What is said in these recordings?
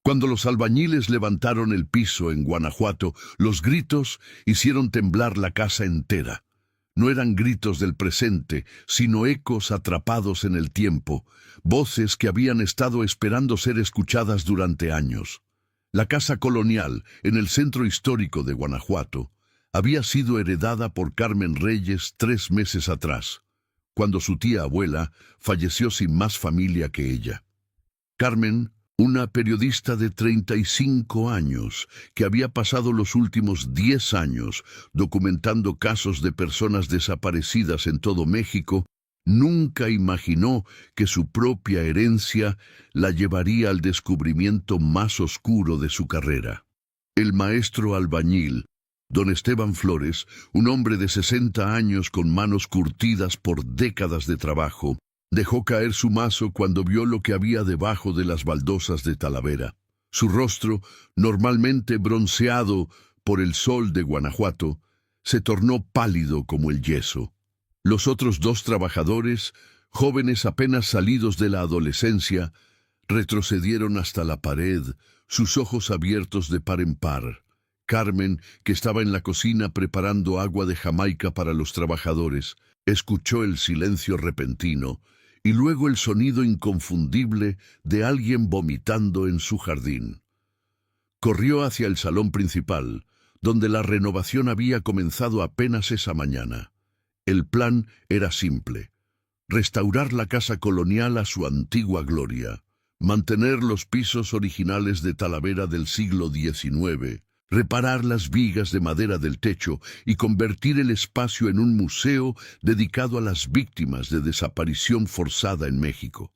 Cuando los albañiles levantaron el piso en Guanajuato, los gritos hicieron temblar la casa entera. No eran gritos del presente, sino ecos atrapados en el tiempo, voces que habían estado esperando ser escuchadas durante años. La casa colonial, en el centro histórico de Guanajuato, había sido heredada por Carmen Reyes 3 meses atrás, cuando su tía abuela falleció sin más familia que ella. Carmen, una periodista de 35 años, que había pasado los últimos 10 años documentando casos de personas desaparecidas en todo México, nunca imaginó que su propia herencia la llevaría al descubrimiento más oscuro de su carrera. El maestro albañil, don Esteban Flores, un hombre de 60 años con manos curtidas por décadas de trabajo, dejó caer su mazo cuando vio lo que había debajo de las baldosas de Talavera. Su rostro, normalmente bronceado por el sol de Guanajuato, se tornó pálido como el yeso. Los otros 2 trabajadores, jóvenes apenas salidos de la adolescencia, retrocedieron hasta la pared, sus ojos abiertos de par en par. Carmen, que estaba en la cocina preparando agua de Jamaica para los trabajadores, escuchó el silencio repentino y luego el sonido inconfundible de alguien vomitando en su jardín. Corrió hacia el salón principal, donde la renovación había comenzado apenas esa mañana. El plan era simple: restaurar la casa colonial a su antigua gloria, mantener los pisos originales de Talavera del siglo XIX, reparar las vigas de madera del techo y convertir el espacio en un museo dedicado a las víctimas de desaparición forzada en México.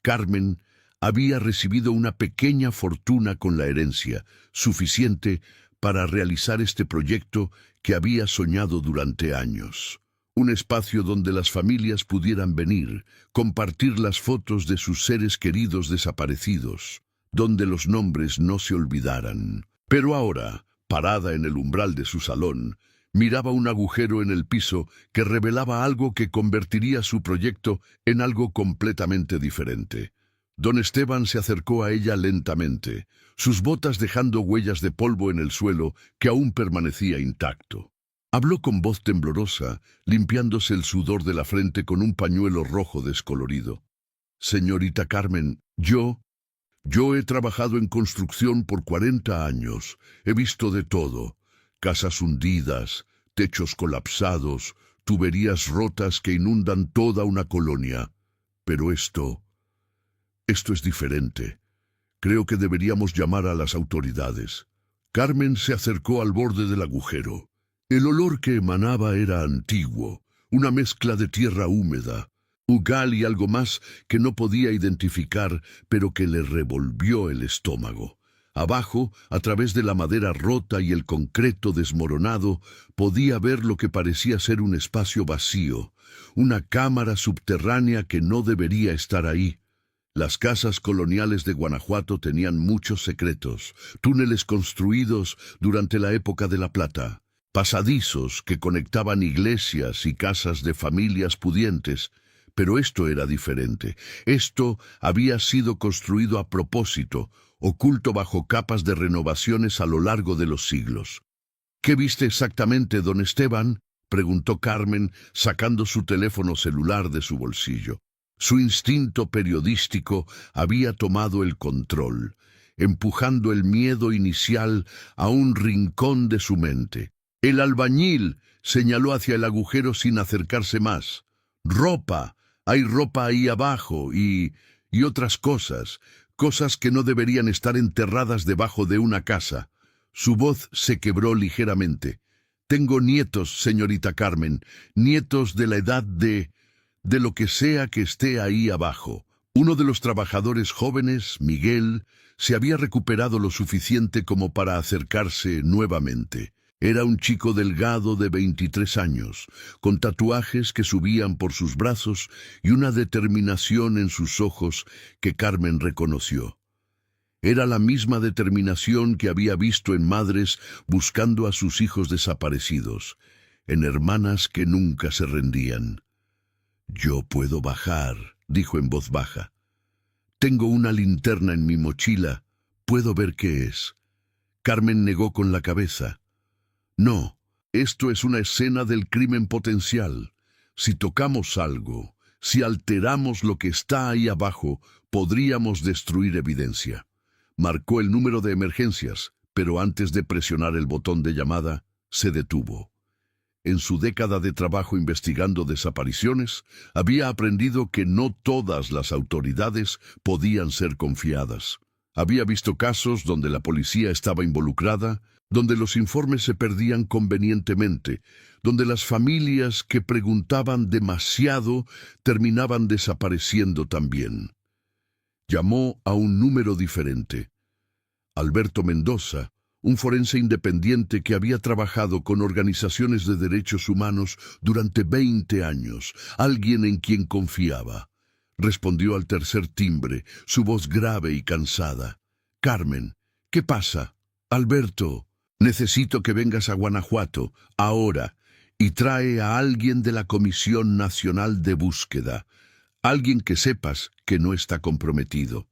Carmen había recibido una pequeña fortuna con la herencia, suficiente para realizar este proyecto que había soñado durante años. Un espacio donde las familias pudieran venir, compartir las fotos de sus seres queridos desaparecidos, donde los nombres no se olvidaran. Pero ahora, parada en el umbral de su salón, miraba un agujero en el piso que revelaba algo que convertiría su proyecto en algo completamente diferente. Don Esteban se acercó a ella lentamente, sus botas dejando huellas de polvo en el suelo que aún permanecía intacto. Habló con voz temblorosa, limpiándose el sudor de la frente con un pañuelo rojo descolorido. «Señorita Carmen, Yo he trabajado en construcción por 40 años, he visto de todo: casas hundidas, techos colapsados, tuberías rotas que inundan toda una colonia. Pero esto es diferente. Creo que deberíamos llamar a las autoridades». Carmen se acercó al borde del agujero. El olor que emanaba era antiguo, una mezcla de tierra húmeda, ugal y algo más que no podía identificar, pero que le revolvió el estómago. Abajo, a través de la madera rota y el concreto desmoronado, podía ver lo que parecía ser un espacio vacío, una cámara subterránea que no debería estar ahí. Las casas coloniales de Guanajuato tenían muchos secretos: túneles construidos durante la época de la plata, pasadizos que conectaban iglesias y casas de familias pudientes. Pero esto era diferente. Esto había sido construido a propósito, oculto bajo capas de renovaciones a lo largo de los siglos. «¿Qué viste exactamente, don Esteban?», preguntó Carmen, sacando su teléfono celular de su bolsillo. Su instinto periodístico había tomado el control, empujando el miedo inicial a un rincón de su mente. El albañil señaló hacia el agujero sin acercarse más. «Ropa. Hay ropa ahí abajo y otras cosas que no deberían estar enterradas debajo de una casa». Su voz se quebró ligeramente. «Tengo nietos, señorita Carmen, nietos de la edad de lo que sea que esté ahí abajo». Uno de los trabajadores jóvenes, Miguel, se había recuperado lo suficiente como para acercarse nuevamente. Era un chico delgado de 23 años, con tatuajes que subían por sus brazos y una determinación en sus ojos que Carmen reconoció. Era la misma determinación que había visto en madres buscando a sus hijos desaparecidos, en hermanas que nunca se rendían. «Yo puedo bajar», dijo en voz baja. «Tengo una linterna en mi mochila. Puedo ver qué es. Carmen negó con la cabeza. No, esto es una escena del crimen potencial. Si tocamos algo, si alteramos lo que está ahí abajo, podríamos destruir evidencia. Marcó el número de emergencias, pero antes de presionar el botón de llamada, se detuvo. En su década de trabajo investigando desapariciones, había aprendido que no todas las autoridades podían ser confiadas. Había visto casos donde la policía estaba involucrada, donde los informes se perdían convenientemente, donde las familias que preguntaban demasiado terminaban desapareciendo también. Llamó a un número diferente. Alberto Mendoza, un forense independiente que había trabajado con organizaciones de derechos humanos durante 20 años, alguien en quien confiaba. Respondió al tercer timbre, su voz grave y cansada. «Carmen, ¿qué pasa? Alberto, necesito que vengas a Guanajuato, ahora, y trae a alguien de la Comisión Nacional de Búsqueda, alguien que sepas que no está comprometido».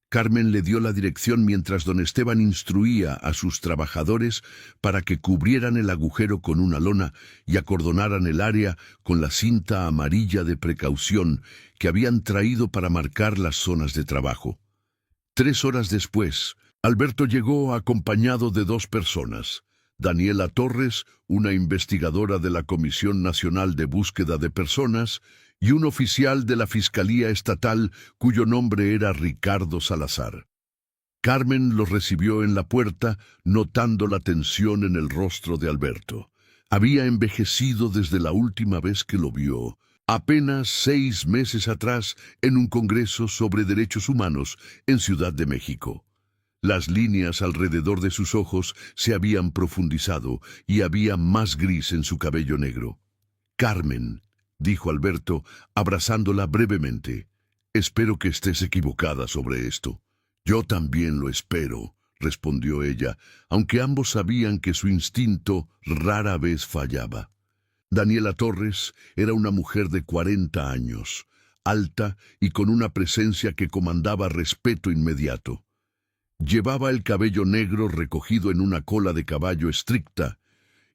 Carmen le dio la dirección mientras don Esteban instruía a sus trabajadores para que cubrieran el agujero con una lona y acordonaran el área con la cinta amarilla de precaución que habían traído para marcar las zonas de trabajo. 3 horas después, Alberto llegó acompañado de 2 personas. Daniela Torres, una investigadora de la Comisión Nacional de Búsqueda de Personas, y un oficial de la Fiscalía Estatal cuyo nombre era Ricardo Salazar. Carmen los recibió en la puerta, notando la tensión en el rostro de Alberto. Había envejecido desde la última vez que lo vio, apenas 6 meses atrás, en un congreso sobre derechos humanos en Ciudad de México. Las líneas alrededor de sus ojos se habían profundizado y había más gris en su cabello negro. «Carmen», dijo Alberto, abrazándola brevemente, «espero que estés equivocada sobre esto». «Yo también lo espero», respondió ella, aunque ambos sabían que su instinto rara vez fallaba. Daniela Torres era una mujer de 40 años, alta y con una presencia que comandaba respeto inmediato. Llevaba el cabello negro recogido en una cola de caballo estricta,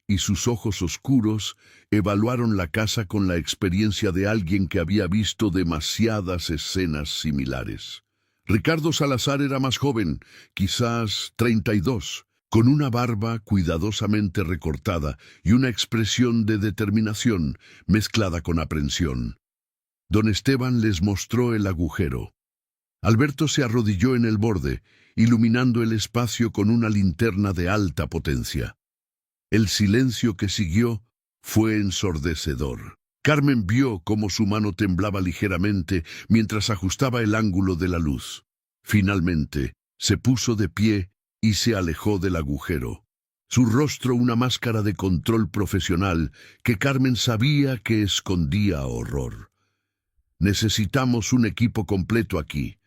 y sus ojos oscuros evaluaron la casa con la experiencia de alguien que había visto demasiadas escenas similares. Ricardo Salazar era más joven, quizás 32, con una barba cuidadosamente recortada y una expresión de determinación mezclada con aprensión. Don Esteban les mostró el agujero. Alberto se arrodilló en el borde, iluminando el espacio con una linterna de alta potencia. El silencio que siguió fue ensordecedor. Carmen vio cómo su mano temblaba ligeramente mientras ajustaba el ángulo de la luz. Finalmente, se puso de pie y se alejó del agujero. Su rostro una máscara de control profesional que Carmen sabía que escondía horror. «Necesitamos un equipo completo aquí.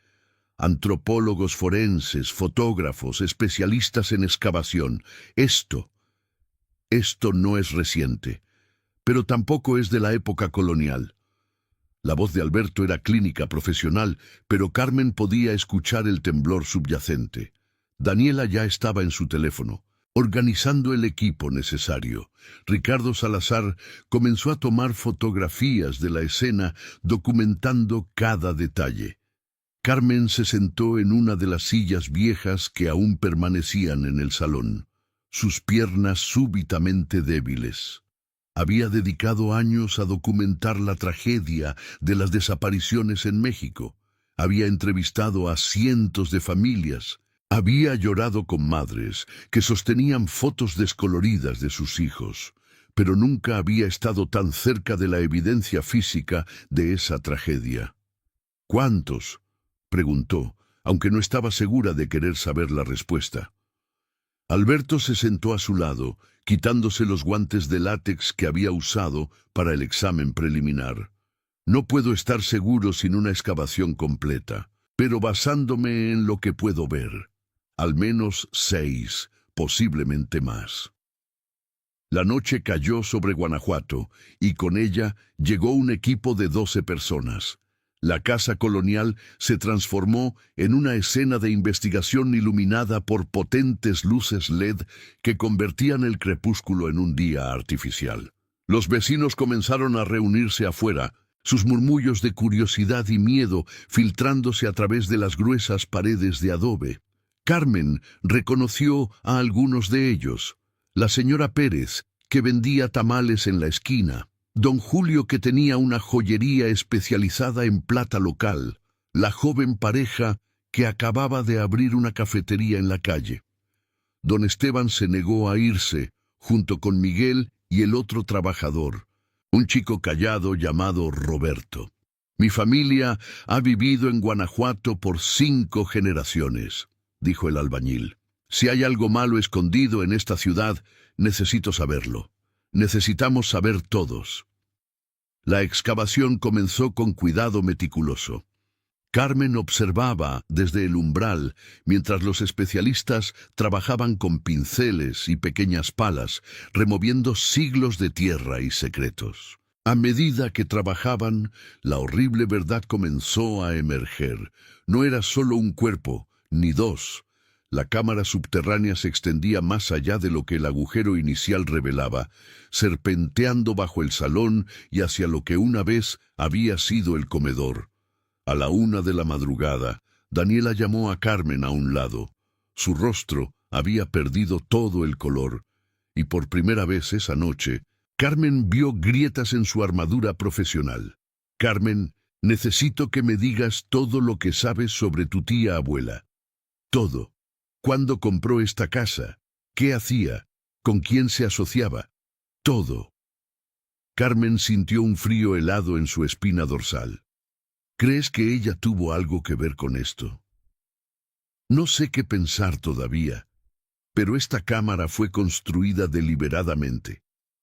Antropólogos forenses, fotógrafos, especialistas en excavación. Esto no es reciente, pero tampoco es de la época colonial». La voz de Alberto era clínica, profesional, pero Carmen podía escuchar el temblor subyacente. Daniela ya estaba en su teléfono, organizando el equipo necesario. Ricardo Salazar comenzó a tomar fotografías de la escena, documentando cada detalle. Carmen se sentó en una de las sillas viejas que aún permanecían en el salón, sus piernas súbitamente débiles. Había dedicado años a documentar la tragedia de las desapariciones en México. Había entrevistado a cientos de familias. Había llorado con madres que sostenían fotos descoloridas de sus hijos, pero nunca había estado tan cerca de la evidencia física de esa tragedia. «¿Cuántos?», preguntó, aunque no estaba segura de querer saber la respuesta. Alberto se sentó a su lado, quitándose los guantes de látex que había usado para el examen preliminar. «No puedo estar seguro sin una excavación completa, pero basándome en lo que puedo ver, al menos 6, posiblemente más». La noche cayó sobre Guanajuato y con ella llegó un equipo de 12 personas. La casa colonial se transformó en una escena de investigación iluminada por potentes luces LED que convertían el crepúsculo en un día artificial. Los vecinos comenzaron a reunirse afuera, sus murmullos de curiosidad y miedo filtrándose a través de las gruesas paredes de adobe. Carmen reconoció a algunos de ellos. La señora Pérez, que vendía tamales en la esquina. Don Julio, que tenía una joyería especializada en plata local. La joven pareja que acababa de abrir una cafetería en la calle. Don Esteban se negó a irse, junto con Miguel y el otro trabajador, un chico callado llamado Roberto. Mi familia ha vivido en Guanajuato por 5 generaciones, dijo el albañil. Si hay algo malo escondido en esta ciudad, necesito saberlo. Necesitamos saber todos. La excavación comenzó con cuidado meticuloso. Carmen observaba desde el umbral mientras los especialistas trabajaban con pinceles y pequeñas palas, removiendo siglos de tierra y secretos. A medida que trabajaban, la horrible verdad comenzó a emerger. No era solo un cuerpo, ni 2. La cámara subterránea se extendía más allá de lo que el agujero inicial revelaba, serpenteando bajo el salón y hacia lo que una vez había sido el comedor. A la 1 de la madrugada, Daniela llamó a Carmen a un lado. Su rostro había perdido todo el color, y por primera vez esa noche, Carmen vio grietas en su armadura profesional. Carmen, necesito que me digas todo lo que sabes sobre tu tía abuela. Todo. ¿Cuándo compró esta casa? ¿Qué hacía? ¿Con quién se asociaba? Todo. Carmen sintió un frío helado en su espina dorsal. ¿Crees que ella tuvo algo que ver con esto? No sé qué pensar todavía, pero esta cámara fue construida deliberadamente.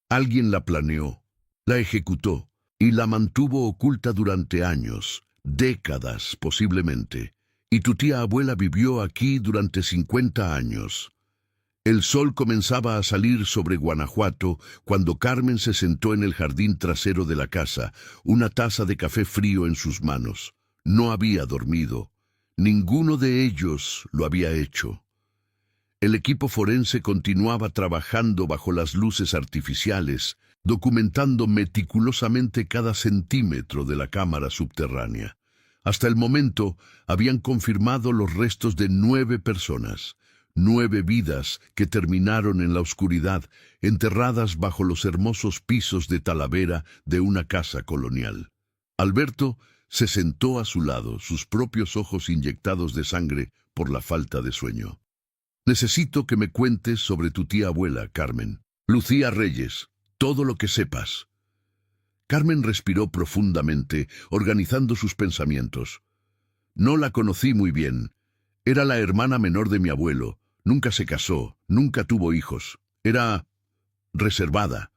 Alguien la planeó, la ejecutó y la mantuvo oculta durante años, décadas posiblemente. Y tu tía abuela vivió aquí durante 50 años. El sol comenzaba a salir sobre Guanajuato cuando Carmen se sentó en el jardín trasero de la casa, una taza de café frío en sus manos. No había dormido. Ninguno de ellos lo había hecho. El equipo forense continuaba trabajando bajo las luces artificiales, documentando meticulosamente cada centímetro de la cámara subterránea. Hasta el momento habían confirmado los restos de 9 personas, 9 vidas que terminaron en la oscuridad, enterradas bajo los hermosos pisos de Talavera de una casa colonial. Alberto se sentó a su lado, sus propios ojos inyectados de sangre por la falta de sueño. Necesito que me cuentes sobre tu tía abuela, Carmen. Lucía Reyes, todo lo que sepas. Carmen respiró profundamente, organizando sus pensamientos. No la conocí muy bien. Era la hermana menor de mi abuelo. Nunca se casó, nunca tuvo hijos. Era reservada.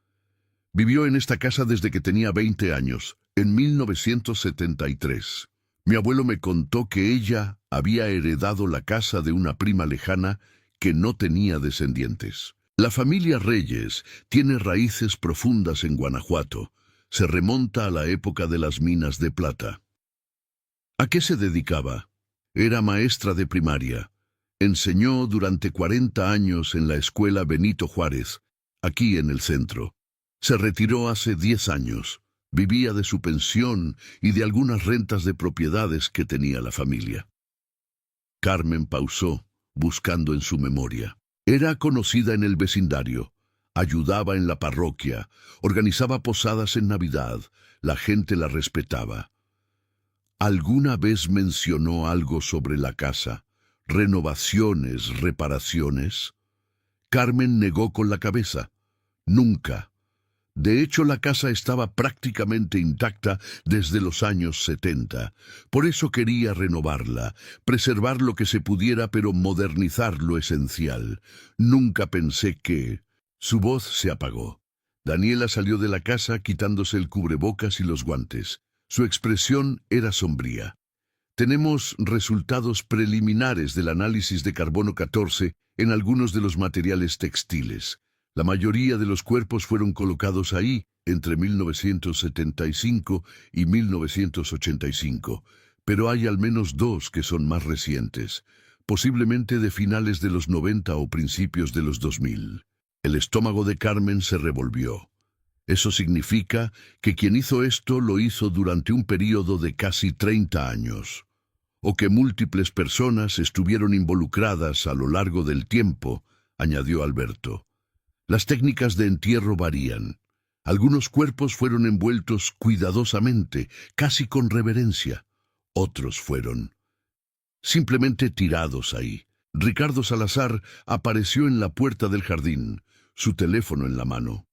Vivió en esta casa desde que tenía 20 años, en 1973. Mi abuelo me contó que ella había heredado la casa de una prima lejana que no tenía descendientes. La familia Reyes tiene raíces profundas en Guanajuato. Se remonta a la época de las minas de plata. ¿A qué se dedicaba? Era maestra de primaria. Enseñó durante 40 años en la escuela Benito Juárez, aquí en el centro. Se retiró hace 10 años. Vivía de su pensión y de algunas rentas de propiedades que tenía la familia. Carmen pausó, buscando en su memoria. Era conocida en el vecindario. Ayudaba en la parroquia, organizaba posadas en Navidad, la gente la respetaba. ¿Alguna vez mencionó algo sobre la casa? ¿Renovaciones, reparaciones? Carmen negó con la cabeza. Nunca. De hecho, la casa estaba prácticamente intacta desde los años 70. Por eso quería renovarla, preservar lo que se pudiera, pero modernizar lo esencial. Nunca pensé que... Su voz se apagó. Daniela salió de la casa quitándose el cubrebocas y los guantes. Su expresión era sombría. Tenemos resultados preliminares del análisis de carbono 14 en algunos de los materiales textiles. La mayoría de los cuerpos fueron colocados ahí entre 1975 y 1985, pero hay al menos dos que son más recientes, posiblemente de finales de los 90 o principios de los 2000. El estómago de Carmen se revolvió. Eso significa que quien hizo esto lo hizo durante un período de casi 30 años, o que múltiples personas estuvieron involucradas a lo largo del tiempo, añadió Alberto. Las técnicas de entierro varían. Algunos cuerpos fueron envueltos cuidadosamente, casi con reverencia. Otros fueron simplemente tirados ahí. Ricardo Salazar apareció en la puerta del jardín, su teléfono en la mano.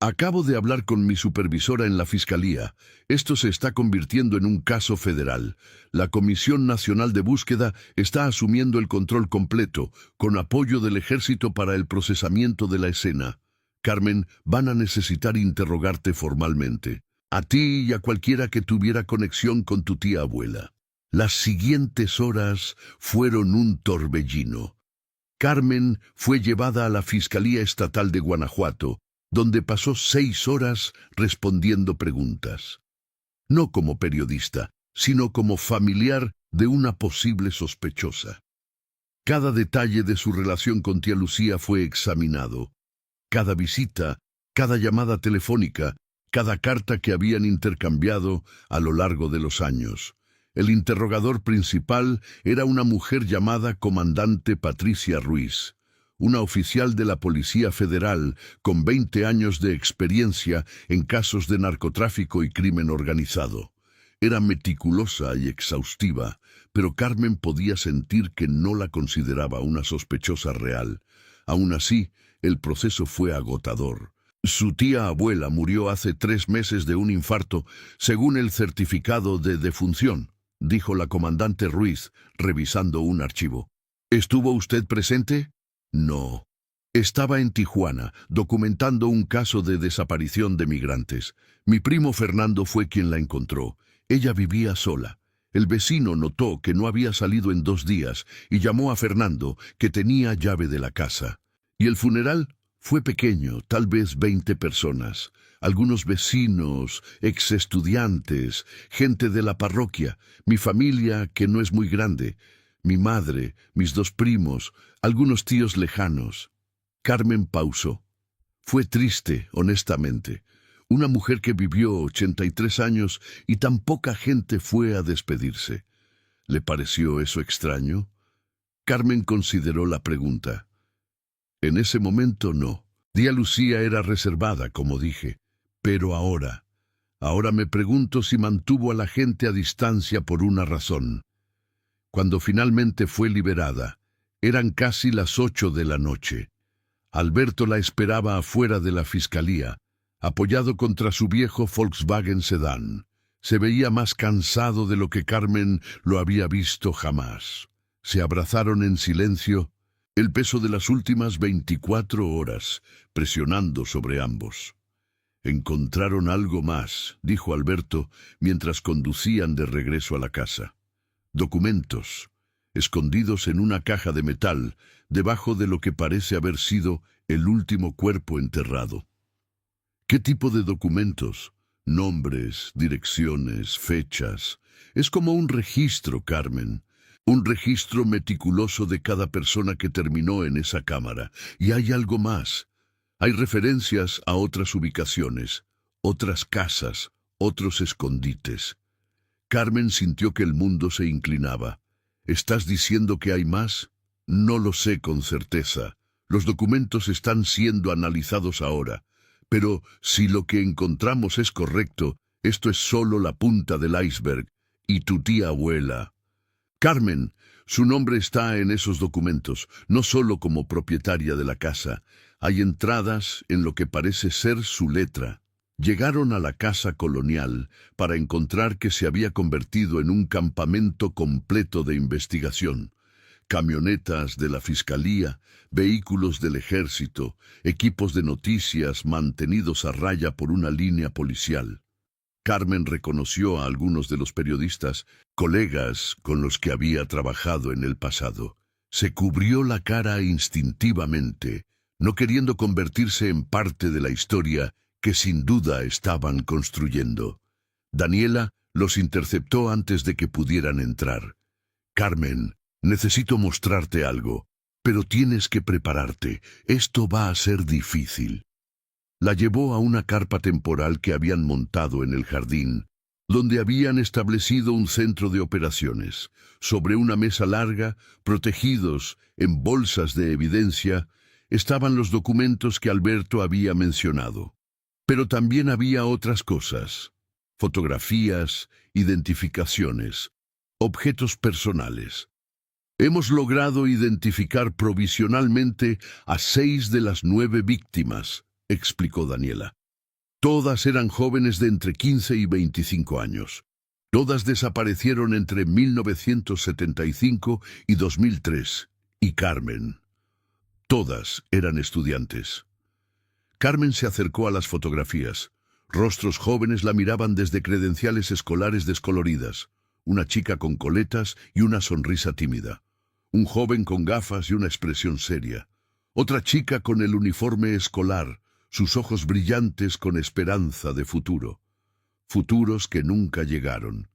Acabo de hablar con mi supervisora en la Fiscalía. Esto se está convirtiendo en un caso federal. La Comisión Nacional de Búsqueda está asumiendo el control completo, con apoyo del Ejército para el procesamiento de la escena. Carmen, van a necesitar interrogarte formalmente. A ti y a cualquiera que tuviera conexión con tu tía abuela. Las siguientes horas fueron un torbellino. Carmen fue llevada a la Fiscalía Estatal de Guanajuato, donde pasó 6 horas respondiendo preguntas. No como periodista, sino como familiar de una posible sospechosa. Cada detalle de su relación con tía Lucía fue examinado. Cada visita, cada llamada telefónica, cada carta que habían intercambiado a lo largo de los años. El interrogador principal era una mujer llamada Comandante Patricia Ruiz, una oficial de la Policía Federal con 20 años de experiencia en casos de narcotráfico y crimen organizado. Era meticulosa y exhaustiva, pero Carmen podía sentir que no la consideraba una sospechosa real. Aún así, el proceso fue agotador. Su tía abuela murió hace 3 meses de un infarto, según el certificado de defunción, dijo la comandante Ruiz, revisando un archivo. ¿Estuvo usted presente? No. Estaba en Tijuana, documentando un caso de desaparición de migrantes. Mi primo Fernando fue quien la encontró. Ella vivía sola. El vecino notó que no había salido en 2 días y llamó a Fernando, que tenía llave de la casa. Y el funeral fue pequeño, tal vez 20 personas. Algunos vecinos, exestudiantes, gente de la parroquia, mi familia, que no es muy grande, mi madre, mis 2 primos, algunos tíos lejanos. Carmen pausó. Fue triste, honestamente. Una mujer que vivió 83 años y tan poca gente fue a despedirse. ¿Le pareció eso extraño? Carmen consideró la pregunta. En ese momento no. Tía Lucía era reservada, como dije. Pero ahora me pregunto si mantuvo a la gente a distancia por una razón. Cuando finalmente fue liberada, eran casi las 8 de la noche. Alberto la esperaba afuera de la fiscalía, apoyado contra su viejo Volkswagen Sedán. Se veía más cansado de lo que Carmen lo había visto jamás. Se abrazaron en silencio, el peso de las últimas 24 horas presionando sobre ambos. Encontraron algo más, dijo Alberto, mientras conducían de regreso a la casa. Documentos, escondidos en una caja de metal, debajo de lo que parece haber sido el último cuerpo enterrado. ¿Qué tipo de documentos? Nombres, direcciones, fechas. Es como un registro, Carmen. Un registro meticuloso de cada persona que terminó en esa cámara. Y hay algo más. Hay referencias a otras ubicaciones, otras casas, otros escondites. Carmen sintió que el mundo se inclinaba. ¿Estás diciendo que hay más? No lo sé con certeza. Los documentos están siendo analizados ahora. Pero si lo que encontramos es correcto, esto es solo la punta del iceberg. Y tu tía abuela. Carmen, su nombre está en esos documentos, no solo como propietaria de la casa. Hay entradas en lo que parece ser su letra. Llegaron a la casa colonial para encontrar que se había convertido en un campamento completo de investigación. Camionetas de la Fiscalía, vehículos del Ejército, equipos de noticias mantenidos a raya por una línea policial. Carmen reconoció a algunos de los periodistas, colegas con los que había trabajado en el pasado. Se cubrió la cara instintivamente. no queriendo convertirse en parte de la historia que sin duda estaban construyendo. Daniela los interceptó antes de que pudieran entrar. Carmen, necesito mostrarte algo, pero tienes que prepararte. Esto va a ser difícil. La llevó a una carpa temporal que habían montado en el jardín, donde habían establecido un centro de operaciones. Sobre una mesa larga, protegidos en bolsas de evidencia, estaban los documentos que Alberto había mencionado. Pero también había otras cosas: fotografías, identificaciones, objetos personales. Hemos logrado identificar provisionalmente a 6 de las 9 víctimas, explicó Daniela. Todas eran jóvenes de entre 15 y 25 años. Todas desaparecieron entre 1975 y 2003. Y Carmen. Todas eran estudiantes. Carmen se acercó a las fotografías. Rostros jóvenes la miraban desde credenciales escolares descoloridas. Una chica con coletas y una sonrisa tímida. Un joven con gafas y una expresión seria. Otra chica con el uniforme escolar, sus ojos brillantes con esperanza de futuro. Futuros que nunca llegaron.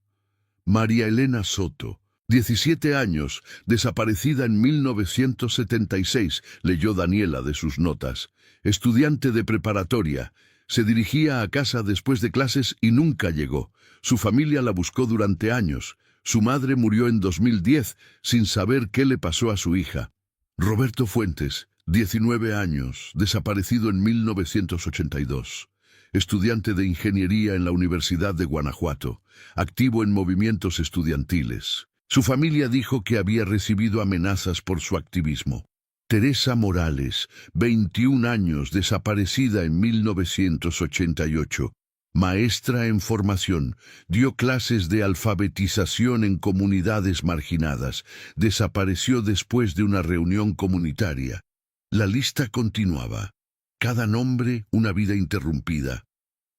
María Elena Soto, 17 años, desaparecida en 1976, leyó Daniela de sus notas. Estudiante de preparatoria, se dirigía a casa después de clases y nunca llegó. Su familia la buscó durante años. Su madre murió en 2010 sin saber qué le pasó a su hija. Roberto Fuentes, 19 años, desaparecido en 1982. Estudiante de ingeniería en la Universidad de Guanajuato, activo en movimientos estudiantiles. Su familia dijo que había recibido amenazas por su activismo. Teresa Morales, 21 años, desaparecida en 1988. Maestra en formación, dio clases de alfabetización en comunidades marginadas. Desapareció después de una reunión comunitaria. La lista continuaba. Cada nombre, una vida interrumpida.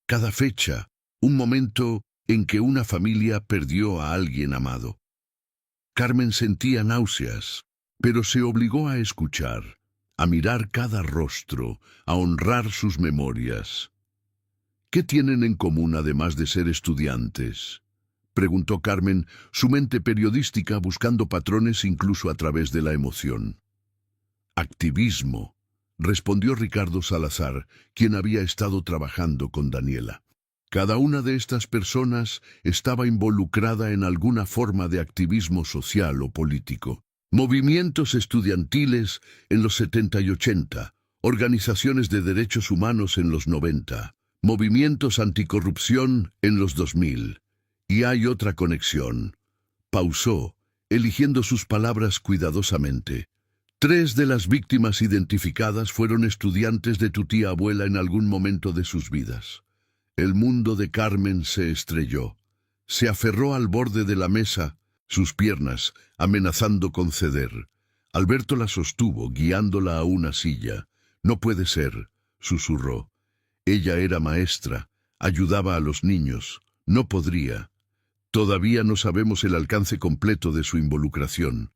Cada fecha, un momento en que una familia perdió a alguien amado. Carmen sentía náuseas, pero se obligó a escuchar, a mirar cada rostro, a honrar sus memorias. ¿Qué tienen en común además de ser estudiantes?, preguntó Carmen, su mente periodística buscando patrones incluso a través de la emoción. Activismo, respondió Ricardo Salazar, quien había estado trabajando con Daniela. Cada una de estas personas estaba involucrada en alguna forma de activismo social o político. Movimientos estudiantiles en los 70 y 80, organizaciones de derechos humanos en los 90, movimientos anticorrupción en los 2000. Y hay otra conexión. Pausó, eligiendo sus palabras cuidadosamente. 3 de las víctimas identificadas fueron estudiantes de tu tía abuela en algún momento de sus vidas. El mundo de Carmen se estrelló. Se aferró al borde de la mesa, sus piernas amenazando con ceder. Alberto la sostuvo, guiándola a una silla. No puede ser, susurró. Ella era maestra, ayudaba a los niños. No podría. Todavía no sabemos el alcance completo de su involucración,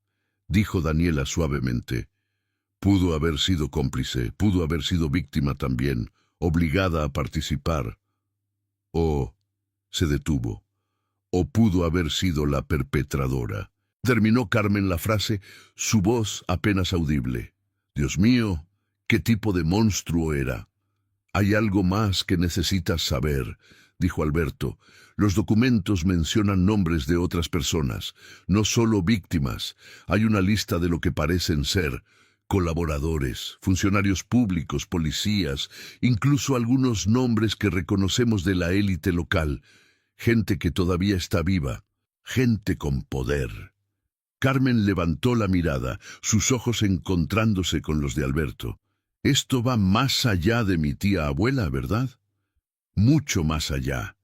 dijo Daniela suavemente. Pudo haber sido cómplice, pudo haber sido víctima también, obligada a participar. O se detuvo. O pudo haber sido la perpetradora. Terminó Carmen la frase, su voz apenas audible. Dios mío, ¿qué tipo de monstruo era? Hay algo más que necesitas saber, dijo Alberto. Los documentos mencionan nombres de otras personas, no solo víctimas. Hay una lista de lo que parecen ser colaboradores, funcionarios públicos, policías, incluso algunos nombres que reconocemos de la élite local. Gente que todavía está viva, gente con poder. Carmen levantó la mirada, sus ojos encontrándose con los de Alberto. Esto va más allá de mi tía abuela, ¿verdad? Mucho más allá.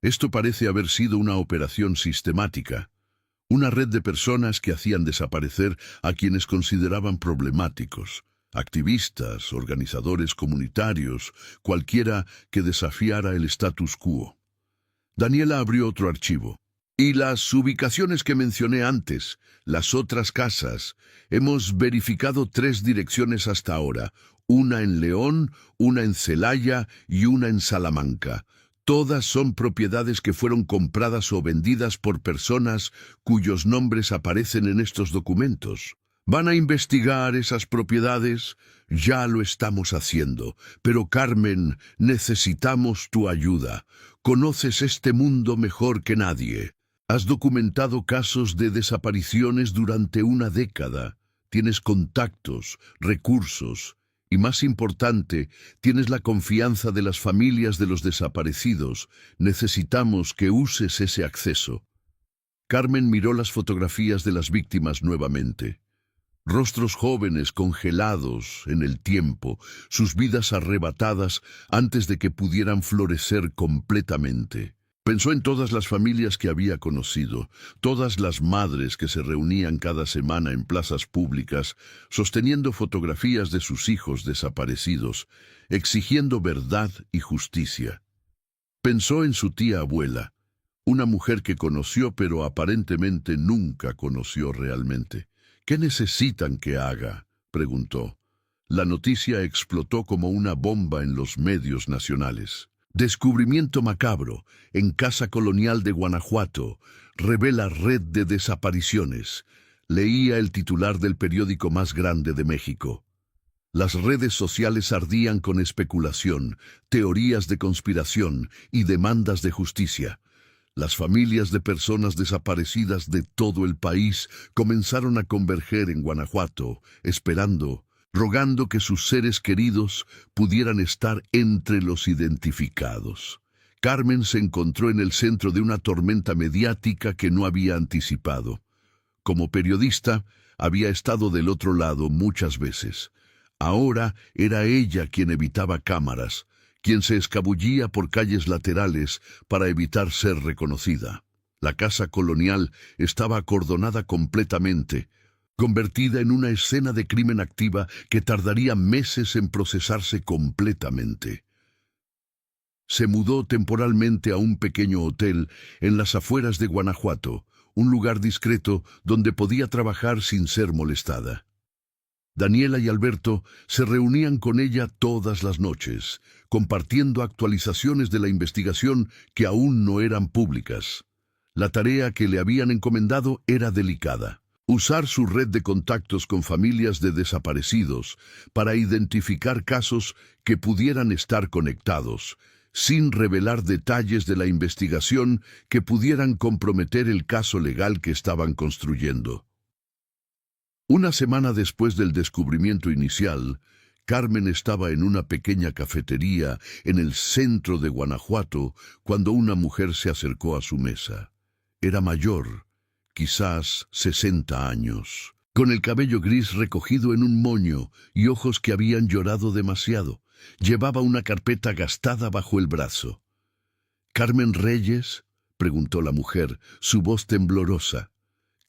Esto parece haber sido una operación sistemática, una red de personas que hacían desaparecer a quienes consideraban problemáticos, activistas, organizadores comunitarios, cualquiera que desafiara el status quo. Daniela abrió otro archivo. Y las ubicaciones que mencioné antes, las otras casas, hemos verificado 3 direcciones hasta ahora, una en León, una en Celaya y una en Salamanca. Todas son propiedades que fueron compradas o vendidas por personas cuyos nombres aparecen en estos documentos. ¿Van a investigar esas propiedades? Ya lo estamos haciendo. Pero Carmen, necesitamos tu ayuda. Conoces este mundo mejor que nadie. Has documentado casos de desapariciones durante una década. Tienes contactos, recursos y, más importante, tienes la confianza de las familias de los desaparecidos. Necesitamos que uses ese acceso. Carmen miró las fotografías de las víctimas nuevamente. Rostros jóvenes congelados en el tiempo, sus vidas arrebatadas antes de que pudieran florecer completamente. Pensó en todas las familias que había conocido, todas las madres que se reunían cada semana en plazas públicas, sosteniendo fotografías de sus hijos desaparecidos, exigiendo verdad y justicia. Pensó en su tía abuela, una mujer que conoció pero aparentemente nunca conoció realmente. ¿Qué necesitan que haga?, preguntó. La noticia explotó como una bomba en los medios nacionales. Descubrimiento macabro en Casa Colonial de Guanajuato. Revela red de desapariciones. Leía el titular del periódico más grande de México. Las redes sociales ardían con especulación, teorías de conspiración y demandas de justicia. Las familias de personas desaparecidas de todo el país comenzaron a converger en Guanajuato, esperando, rogando que sus seres queridos pudieran estar entre los identificados. Carmen se encontró en el centro de una tormenta mediática que no había anticipado. Como periodista, había estado del otro lado muchas veces. Ahora era ella quien evitaba cámaras, quien se escabullía por calles laterales para evitar ser reconocida. La Casa Colonial estaba acordonada completamente, convertida en una escena de crimen activa que tardaría meses en procesarse completamente. Se mudó temporalmente a un pequeño hotel en las afueras de Guanajuato, un lugar discreto donde podía trabajar sin ser molestada. Daniela y Alberto se reunían con ella todas las noches, compartiendo actualizaciones de la investigación que aún no eran públicas. La tarea que le habían encomendado era delicada: usar su red de contactos con familias de desaparecidos para identificar casos que pudieran estar conectados, sin revelar detalles de la investigación que pudieran comprometer el caso legal que estaban construyendo. Una semana después del descubrimiento inicial, Carmen estaba en una pequeña cafetería en el centro de Guanajuato cuando una mujer se acercó a su mesa. Era mayor, quizás 60 años, con el cabello gris recogido en un moño y ojos que habían llorado demasiado. Llevaba una carpeta gastada bajo el brazo. «¿Carmen Reyes?», preguntó la mujer, su voz temblorosa.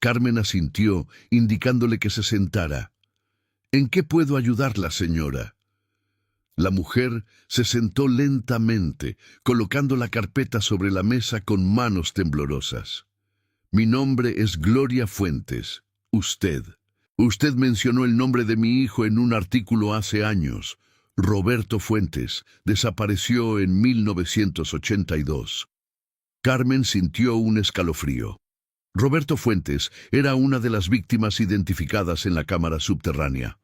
Carmen asintió, indicándole que se sentara. «¿En qué puedo ayudarla, señora?». La mujer se sentó lentamente, colocando la carpeta sobre la mesa con manos temblorosas. «Mi nombre es Gloria Fuentes. Usted mencionó el nombre de mi hijo en un artículo hace años. Roberto Fuentes desapareció en 1982. Carmen sintió un escalofrío. Roberto Fuentes era una de las víctimas identificadas en la cámara subterránea.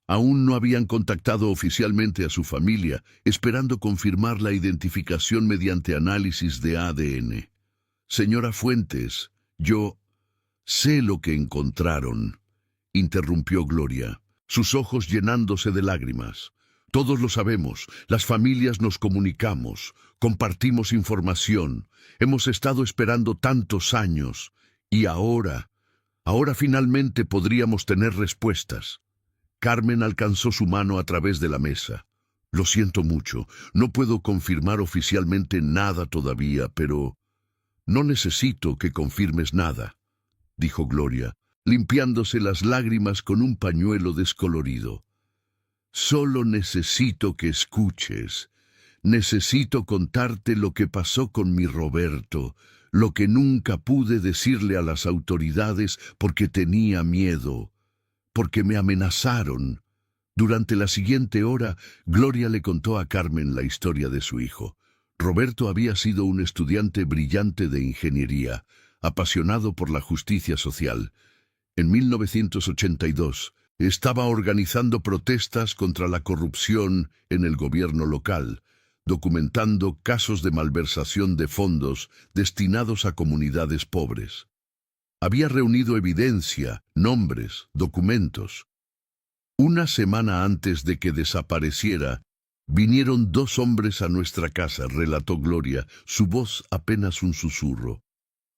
Aún no habían contactado oficialmente a su familia, esperando confirmar la identificación mediante análisis de ADN. «Señora Fuentes, yo sé lo que encontraron», interrumpió Gloria, sus ojos llenándose de lágrimas. «Todos lo sabemos, las familias nos comunicamos, compartimos información, hemos estado esperando tantos años. Y ahora finalmente podríamos tener respuestas». Carmen alcanzó su mano a través de la mesa. «Lo siento mucho, no puedo confirmar oficialmente nada todavía, pero no necesito que confirmes nada», dijo Gloria, limpiándose las lágrimas con un pañuelo descolorido. «Solo necesito que escuches. Necesito contarte lo que pasó con mi Roberto. lo que nunca pude decirle a las autoridades porque tenía miedo, porque me amenazaron. Durante la siguiente hora, Gloria le contó a Carmen la historia de su hijo. Roberto había sido un estudiante brillante de ingeniería, apasionado por la justicia social. En 1982, estaba organizando protestas contra la corrupción en el gobierno local, documentando casos de malversación de fondos destinados a comunidades pobres. Había reunido evidencia, nombres, documentos. Una semana antes de que desapareciera, vinieron 2 hombres a nuestra casa, relató Gloria, su voz apenas un susurro.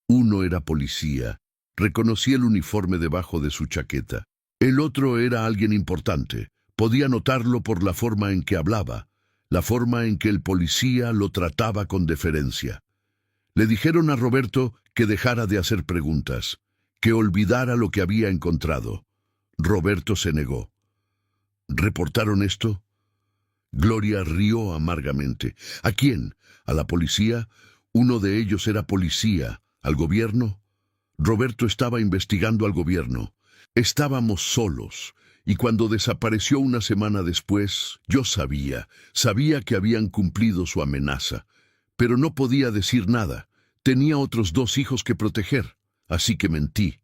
Uno era policía, reconocí el uniforme debajo de su chaqueta. El otro era alguien importante, podía notarlo por la forma en que hablaba, la forma en que el policía lo trataba con deferencia. Le dijeron a Roberto que dejara de hacer preguntas, que olvidara lo que había encontrado. Roberto se negó. ¿Reportaron esto? Gloria rió amargamente. ¿A quién? ¿A la policía? Uno de ellos era policía. ¿Al gobierno? Roberto estaba investigando al gobierno. Estábamos solos, y cuando desapareció una semana después, yo sabía que habían cumplido su amenaza, pero no podía decir nada. Tenía otros 2 hijos que proteger, así que mentí.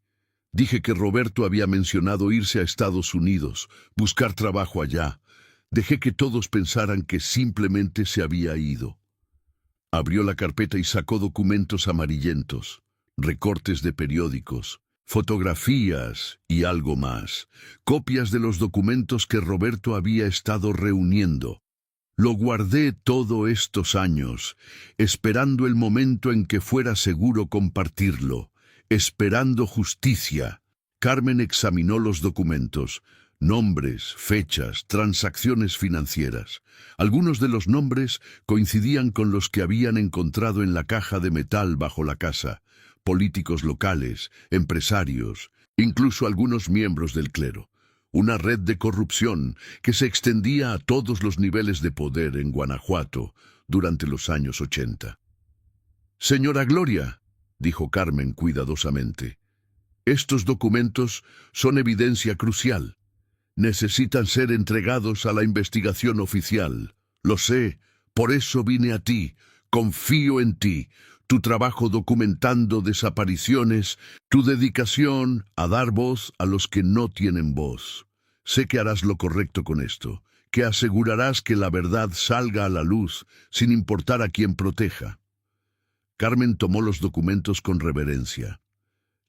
Dije que Roberto había mencionado irse a Estados Unidos, buscar trabajo allá. Dejé que todos pensaran que simplemente se había ido. Abrió la carpeta y sacó documentos amarillentos, recortes de periódicos, fotografías y algo más, copias de los documentos que Roberto había estado reuniendo. Lo guardé todos estos años, esperando el momento en que fuera seguro compartirlo, esperando justicia. Carmen examinó los documentos, nombres, fechas, transacciones financieras. Algunos de los nombres coincidían con los que habían encontrado en la caja de metal bajo la casa. Políticos locales, empresarios, incluso algunos miembros del clero. Una red de corrupción que se extendía a todos los niveles de poder en Guanajuato durante los años 80. Señora Gloria, dijo Carmen cuidadosamente, estos documentos son evidencia crucial. Necesitan ser entregados a la investigación oficial. Lo sé, por eso vine a ti. Confío en ti. Tu trabajo documentando desapariciones, tu dedicación a dar voz a los que no tienen voz. Sé que harás lo correcto con esto, que asegurarás que la verdad salga a la luz, sin importar a quién proteja. Carmen tomó los documentos con reverencia.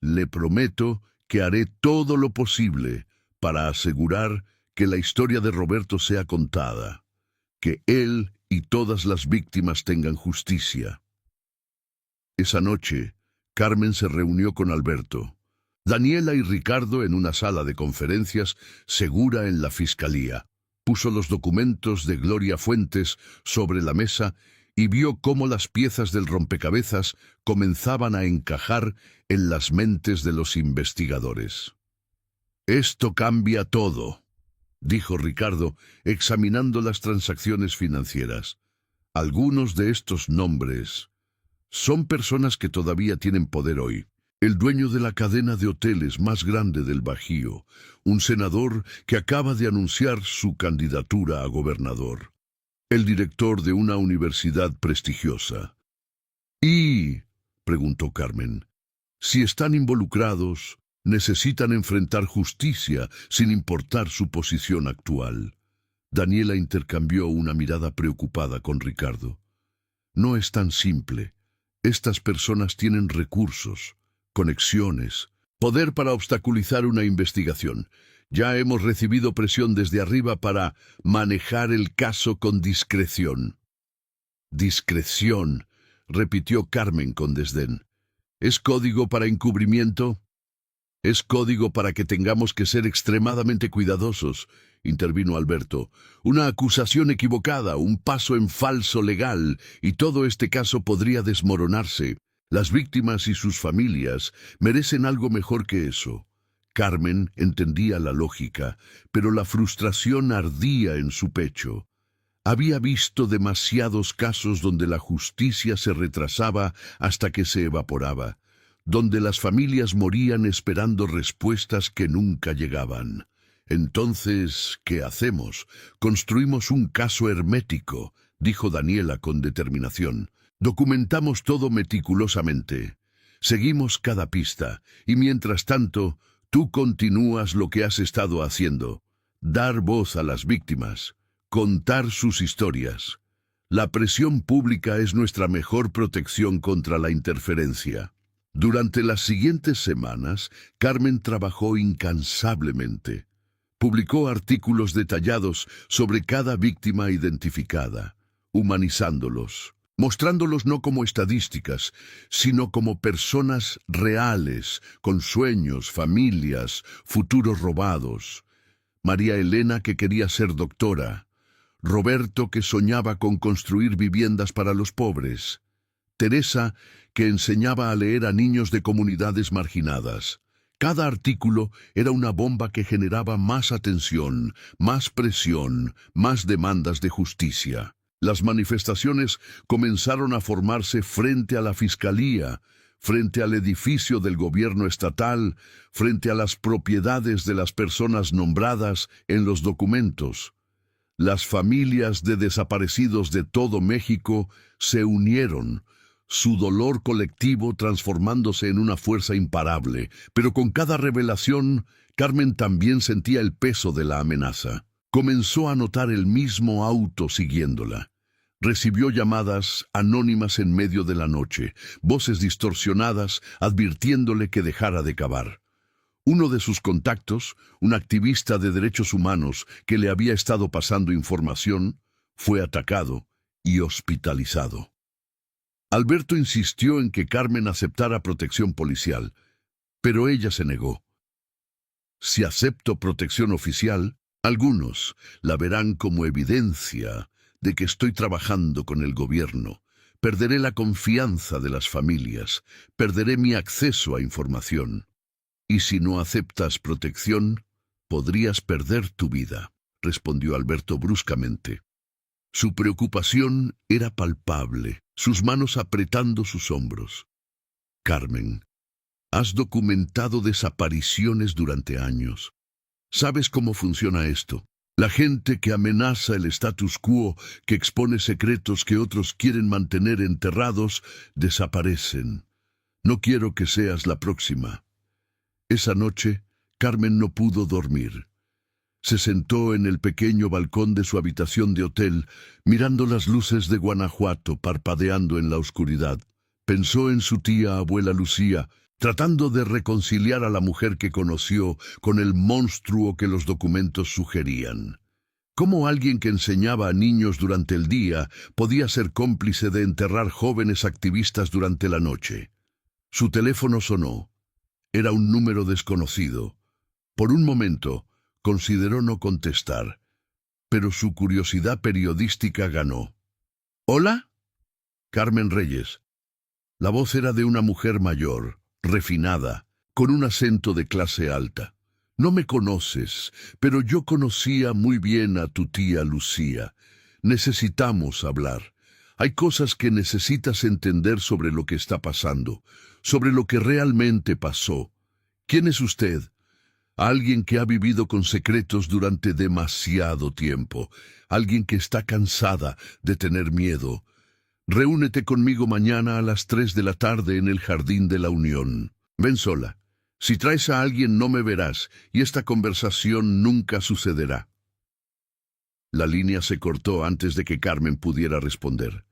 Le prometo que haré todo lo posible para asegurar que la historia de Roberto sea contada, que él y todas las víctimas tengan justicia. Esa noche, Carmen se reunió con Alberto, Daniela y Ricardo en una sala de conferencias segura en la fiscalía. Puso los documentos de Gloria Fuentes sobre la mesa y vio cómo las piezas del rompecabezas comenzaban a encajar en las mentes de los investigadores. Esto cambia todo, dijo Ricardo, examinando las transacciones financieras. Algunos de estos nombres son personas que todavía tienen poder hoy. El dueño de la cadena de hoteles más grande del Bajío, un senador que acaba de anunciar su candidatura a gobernador, el director de una universidad prestigiosa. Y, preguntó Carmen, si están involucrados, necesitan enfrentar justicia sin importar su posición actual. Daniela intercambió una mirada preocupada con Ricardo. No es tan simple. Estas personas tienen recursos, conexiones, poder para obstaculizar una investigación. Ya hemos recibido presión desde arriba para manejar el caso con discreción. Discreción, repitió Carmen con desdén. ¿Es código para encubrimiento? Es código para que tengamos que ser extremadamente cuidadosos, intervino Alberto. Una acusación equivocada, un paso en falso legal, y todo este caso podría desmoronarse. Las víctimas y sus familias merecen algo mejor que eso. Carmen entendía la lógica, pero la frustración ardía en su pecho. Había visto demasiados casos donde la justicia se retrasaba hasta que se evaporaba, donde las familias morían esperando respuestas que nunca llegaban. Entonces, ¿qué hacemos? Construimos un caso hermético, dijo Daniela con determinación. Documentamos todo meticulosamente. Seguimos cada pista, y mientras tanto, tú continúas lo que has estado haciendo. Dar voz a las víctimas, contar sus historias. La presión pública es nuestra mejor protección contra la interferencia. Durante las siguientes semanas, Carmen trabajó incansablemente. Publicó artículos detallados sobre cada víctima identificada, humanizándolos, mostrándolos no como estadísticas, sino como personas reales, con sueños, familias, futuros robados. María Elena, que quería ser doctora. Roberto, que soñaba con construir viviendas para los pobres. Teresa, que enseñaba a leer a niños de comunidades marginadas. Cada artículo era una bomba que generaba más atención, más presión, más demandas de justicia. Las manifestaciones comenzaron a formarse frente a la fiscalía, frente al edificio del gobierno estatal, frente a las propiedades de las personas nombradas en los documentos. Las familias de desaparecidos de todo México se unieron, su dolor colectivo transformándose en una fuerza imparable, pero con cada revelación, Carmen también sentía el peso de la amenaza. Comenzó a notar el mismo auto siguiéndola. Recibió llamadas anónimas en medio de la noche, voces distorsionadas advirtiéndole que dejara de cavar. Uno de sus contactos, un activista de derechos humanos que le había estado pasando información, fue atacado y hospitalizado. Alberto insistió en que Carmen aceptara protección policial, pero ella se negó. Si acepto protección oficial, algunos la verán como evidencia de que estoy trabajando con el gobierno. Perderé la confianza de las familias, perderé mi acceso a información. Y si no aceptas protección, podrías perder tu vida, respondió Alberto bruscamente. Su preocupación era palpable, sus manos apretando sus hombros. Carmen, has documentado desapariciones durante años. ¿Sabes cómo funciona esto? La gente que amenaza el status quo, que expone secretos que otros quieren mantener enterrados, desaparecen. No quiero que seas la próxima. Esa noche, Carmen no pudo dormir. Se sentó en el pequeño balcón de su habitación de hotel, mirando las luces de Guanajuato parpadeando en la oscuridad. Pensó en su tía abuela Lucía, tratando de reconciliar a la mujer que conoció con el monstruo que los documentos sugerían. ¿Cómo alguien que enseñaba a niños durante el día podía ser cómplice de enterrar jóvenes activistas durante la noche? Su teléfono sonó. Era un número desconocido. Por un momento, consideró no contestar, pero su curiosidad periodística ganó. ¿Hola? Carmen Reyes. La voz era de una mujer mayor, refinada, con un acento de clase alta. No me conoces, pero yo conocía muy bien a tu tía Lucía. Necesitamos hablar. Hay cosas que necesitas entender sobre lo que está pasando, sobre lo que realmente pasó. ¿Quién es usted? Alguien que ha vivido con secretos durante demasiado tiempo, alguien que está cansada de tener miedo. Reúnete conmigo mañana a las 3 de la tarde en el Jardín de la Unión. Ven sola. Si traes a alguien no me verás, y esta conversación nunca sucederá. La línea se cortó antes de que Carmen pudiera responder.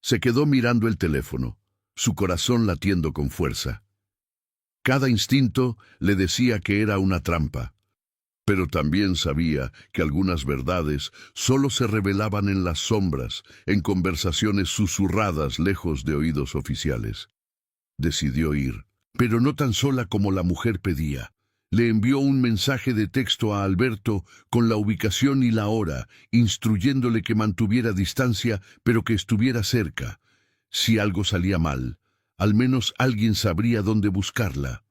Se quedó mirando el teléfono, su corazón latiendo con fuerza. Cada instinto le decía que era una trampa, pero también sabía que algunas verdades solo se revelaban en las sombras, en conversaciones susurradas lejos de oídos oficiales. Decidió ir, pero no tan sola como la mujer pedía. Le envió un mensaje de texto a Alberto con la ubicación y la hora, instruyéndole que mantuviera distancia, pero que estuviera cerca. Si algo salía mal, al menos alguien sabría dónde buscarla.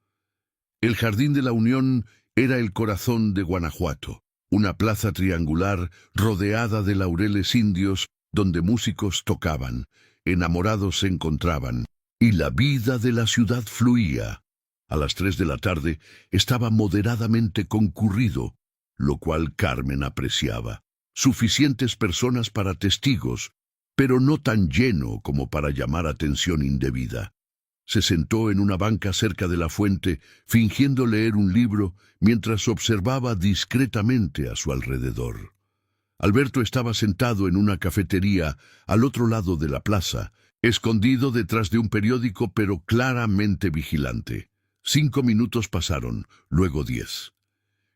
El Jardín de la Unión era el corazón de Guanajuato. Una plaza triangular rodeada de laureles indios donde músicos tocaban, enamorados se encontraban, y la vida de la ciudad fluía. A las 3 de la tarde estaba moderadamente concurrido, lo cual Carmen apreciaba. Suficientes personas para testigos, pero no tan lleno como para llamar atención indebida. Se sentó en una banca cerca de la fuente, fingiendo leer un libro, mientras observaba discretamente a su alrededor. Alberto estaba sentado en una cafetería al otro lado de la plaza, escondido detrás de un periódico pero claramente vigilante. 5 minutos pasaron, luego 10.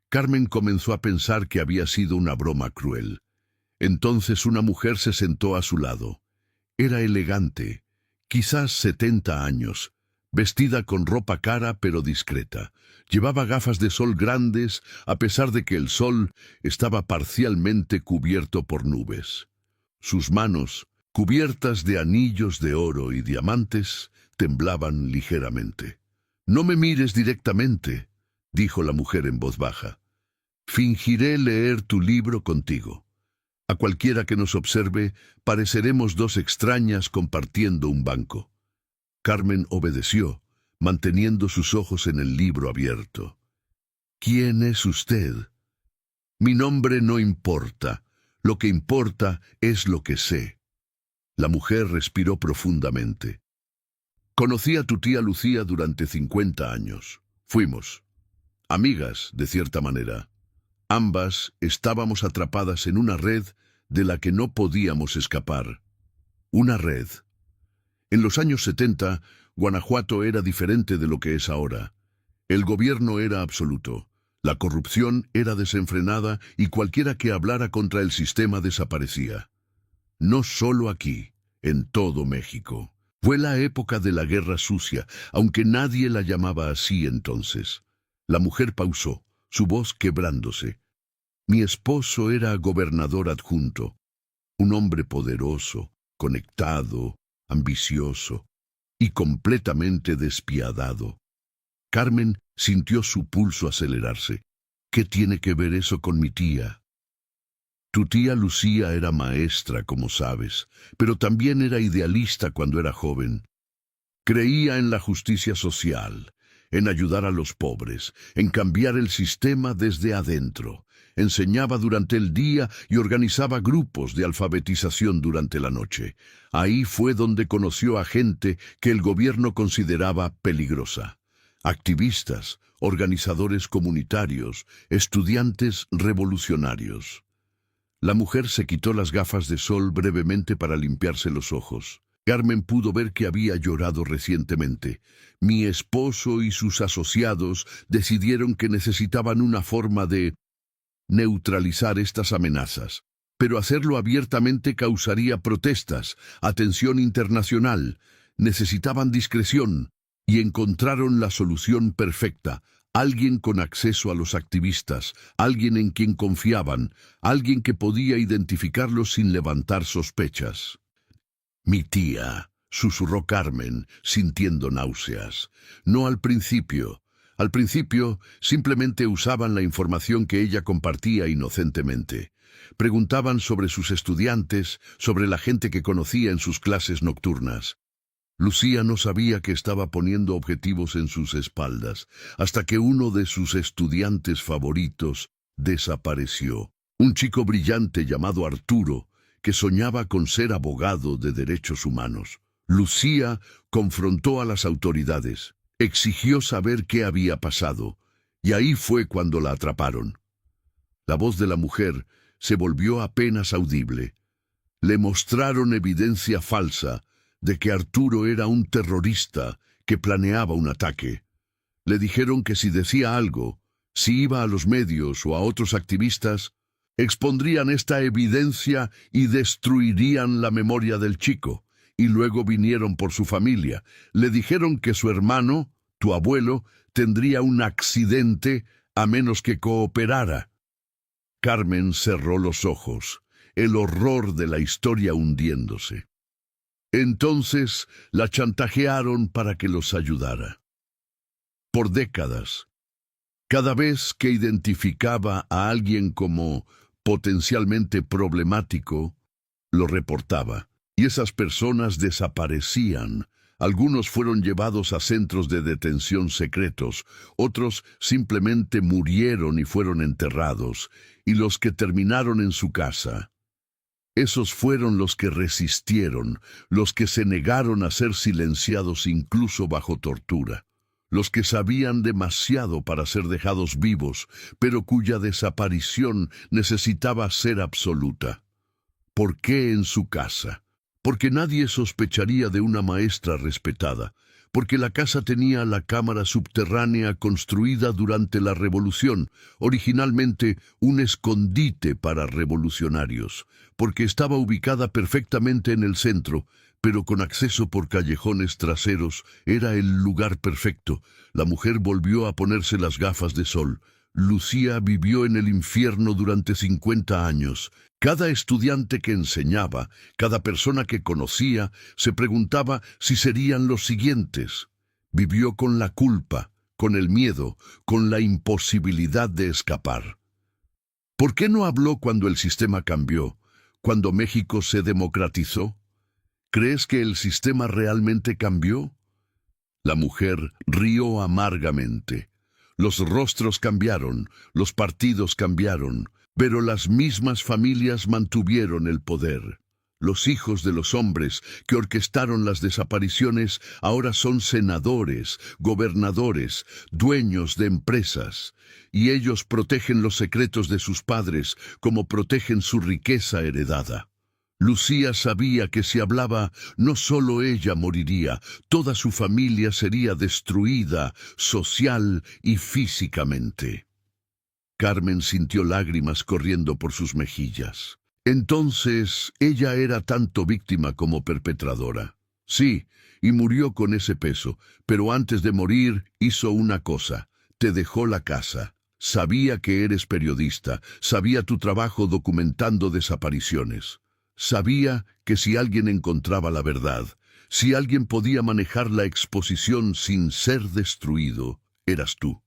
Carmen comenzó a pensar que había sido una broma cruel. Entonces una mujer se sentó a su lado. Era elegante, quizás 70 años, vestida con ropa cara pero discreta. Llevaba gafas de sol grandes, a pesar de que el sol estaba parcialmente cubierto por nubes. Sus manos, cubiertas de anillos de oro y diamantes, temblaban ligeramente. «No me mires directamente», dijo la mujer en voz baja. «Fingiré leer tu libro contigo. A cualquiera que nos observe, pareceremos dos extrañas compartiendo un banco». Carmen obedeció, manteniendo sus ojos en el libro abierto. «¿Quién es usted?» «Mi nombre no importa. Lo que importa es lo que sé». La mujer respiró profundamente. «Conocí a tu tía Lucía durante 50 años. Fuimos amigas, de cierta manera. Ambas estábamos atrapadas en una red de la que no podíamos escapar. Una red. En los años 70, Guanajuato era diferente de lo que es ahora. El gobierno era absoluto. La corrupción era desenfrenada y cualquiera que hablara contra el sistema desaparecía. No solo aquí, en todo México. Fue la época de la guerra sucia, aunque nadie la llamaba así entonces. La mujer pausó, su voz quebrándose. Mi esposo era gobernador adjunto, un hombre poderoso, conectado, ambicioso y completamente despiadado. Carmen sintió su pulso acelerarse. ¿Qué tiene que ver eso con mi tía? Tu tía Lucía era maestra, como sabes, pero también era idealista cuando era joven. Creía en la justicia social, en ayudar a los pobres, en cambiar el sistema desde adentro. Enseñaba durante el día y organizaba grupos de alfabetización durante la noche. Ahí fue donde conoció a gente que el gobierno consideraba peligrosa. Activistas, organizadores comunitarios, estudiantes revolucionarios. La mujer se quitó las gafas de sol brevemente para limpiarse los ojos. Carmen pudo ver que había llorado recientemente. Mi esposo y sus asociados decidieron que necesitaban una forma de neutralizar estas amenazas. Pero hacerlo abiertamente causaría protestas, atención internacional. Necesitaban discreción y encontraron la solución perfecta. Alguien con acceso a los activistas, alguien en quien confiaban, alguien que podía identificarlos sin levantar sospechas. «Mi tía», susurró Carmen, sintiendo náuseas. «No al principio. Al principio simplemente usaban la información que ella compartía inocentemente. Preguntaban sobre sus estudiantes, sobre la gente que conocía en sus clases nocturnas. Lucía no sabía que estaba poniendo objetivos en sus espaldas, hasta que uno de sus estudiantes favoritos desapareció. Un chico brillante llamado Arturo, que soñaba con ser abogado de derechos humanos. Lucía confrontó a las autoridades, exigió saber qué había pasado, y ahí fue cuando la atraparon. La voz de la mujer se volvió apenas audible. Le mostraron evidencia falsa de que Arturo era un terrorista que planeaba un ataque. Le dijeron que si decía algo, si iba a los medios o a otros activistas, expondrían esta evidencia y destruirían la memoria del chico. Y luego vinieron por su familia. Le dijeron que su hermano, tu abuelo, tendría un accidente a menos que cooperara. Carmen cerró los ojos, el horror de la historia hundiéndose. Entonces la chantajearon para que los ayudara. Por décadas, Cada vez que identificaba a alguien como potencialmente problemático, lo reportaba. Y esas personas desaparecían. Algunos fueron llevados a centros de detención secretos, otros simplemente murieron y fueron enterrados, y los que terminaron en su casa. Esos fueron los que resistieron, los que se negaron a ser silenciados incluso bajo tortura, los que sabían demasiado para ser dejados vivos, pero cuya desaparición necesitaba ser absoluta. ¿Por qué en su casa? Porque nadie sospecharía de una maestra respetada, porque la casa tenía la cámara subterránea construida durante la Revolución, originalmente un escondite para revolucionarios, porque estaba ubicada perfectamente en el centro, pero con acceso por callejones traseros, era el lugar perfecto. La mujer volvió a ponerse las gafas de sol. Lucía vivió en el infierno durante 50 años. Cada estudiante que enseñaba, cada persona que conocía, se preguntaba si serían los siguientes. Vivió con la culpa, con el miedo, con la imposibilidad de escapar. ¿Por qué no habló cuando el sistema cambió, cuando México se democratizó? ¿Crees que el sistema realmente cambió? La mujer rió amargamente. Los rostros cambiaron, los partidos cambiaron, pero las mismas familias mantuvieron el poder. Los hijos de los hombres que orquestaron las desapariciones ahora son senadores, gobernadores, dueños de empresas, y ellos protegen los secretos de sus padres como protegen su riqueza heredada. Lucía sabía que si hablaba, no solo ella moriría, toda su familia sería destruida, social y físicamente. Carmen sintió lágrimas corriendo por sus mejillas. Entonces, ella era tanto víctima como perpetradora. Sí, y murió con ese peso, pero antes de morir hizo una cosa: te dejó la casa. Sabía que eres periodista, sabía tu trabajo documentando desapariciones. Sabía que si alguien encontraba la verdad, si alguien podía manejar la exposición sin ser destruido, eras tú.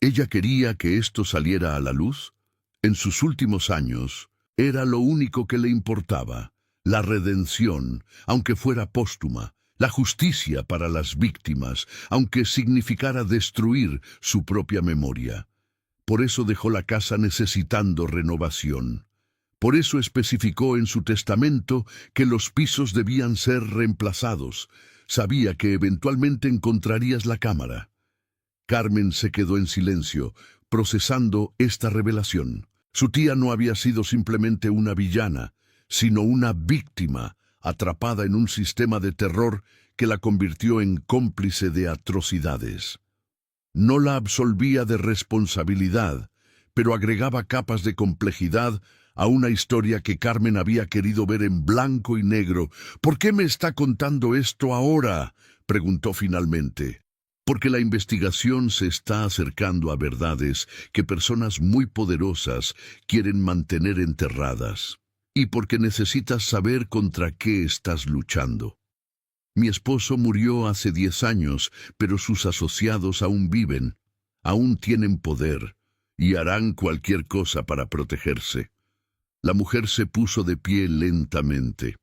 ¿Ella quería que esto saliera a la luz? En sus últimos años, era lo único que le importaba: la redención, aunque fuera póstuma, la justicia para las víctimas, aunque significara destruir su propia memoria. Por eso dejó la casa necesitando renovación. Por eso especificó en su testamento que los pisos debían ser reemplazados. Sabía que eventualmente encontrarías la cámara. Carmen se quedó en silencio, procesando esta revelación. Su tía no había sido simplemente una villana, sino una víctima atrapada en un sistema de terror que la convirtió en cómplice de atrocidades. No la absolvía de responsabilidad, pero agregaba capas de complejidad a una historia que Carmen había querido ver en blanco y negro. ¿Por qué me está contando esto ahora?, preguntó finalmente. Porque la investigación se está acercando a verdades que personas muy poderosas quieren mantener enterradas. Y porque necesitas saber contra qué estás luchando. Mi esposo murió hace 10 años, pero sus asociados aún viven, aún tienen poder, y harán cualquier cosa para protegerse. La mujer se puso de pie lentamente.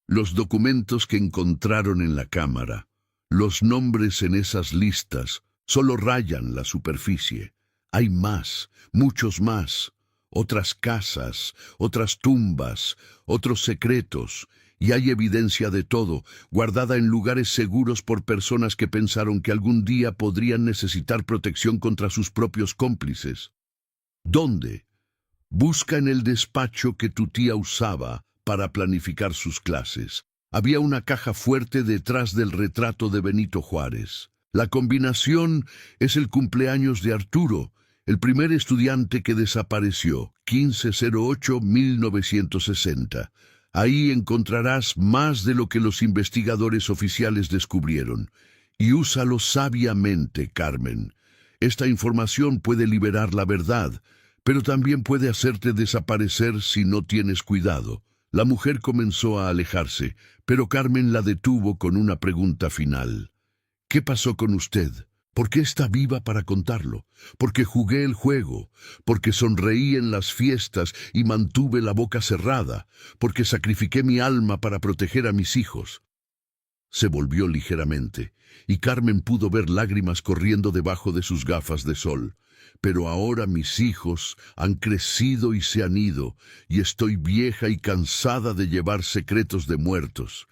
Los documentos que encontraron en la cámara, los nombres en esas listas, solo rayan la superficie. Hay más, muchos más, otras casas, otras tumbas, otros secretos, y hay evidencia de todo, guardada en lugares seguros por personas que pensaron que algún día podrían necesitar protección contra sus propios cómplices. ¿Dónde? Busca en el despacho que tu tía usaba para planificar sus clases. Había una caja fuerte detrás del retrato de Benito Juárez. La combinación es el cumpleaños de Arturo, el primer estudiante que desapareció, 1508-1960. Ahí encontrarás más de lo que los investigadores oficiales descubrieron. Y úsalo sabiamente, Carmen. Esta información puede liberar la verdad, pero también puede hacerte desaparecer si no tienes cuidado. La mujer comenzó a alejarse, pero Carmen la detuvo con una pregunta final. ¿Qué pasó con usted? Porque está viva para contarlo, porque jugué el juego, porque sonreí en las fiestas y mantuve la boca cerrada, porque sacrifiqué mi alma para proteger a mis hijos. Se volvió ligeramente, y Carmen pudo ver lágrimas corriendo debajo de sus gafas de sol. Pero ahora mis hijos han crecido y se han ido, y estoy vieja y cansada de llevar secretos de muertos.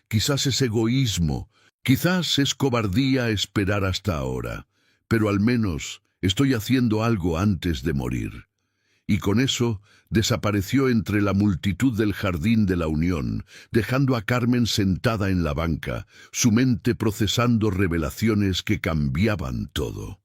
Quizás es egoísmo, quizás es cobardía esperar hasta ahora, pero al menos estoy haciendo algo antes de morir. Y con eso desapareció entre la multitud del Jardín de la Unión, dejando a Carmen sentada en la banca, su mente procesando revelaciones que cambiaban todo.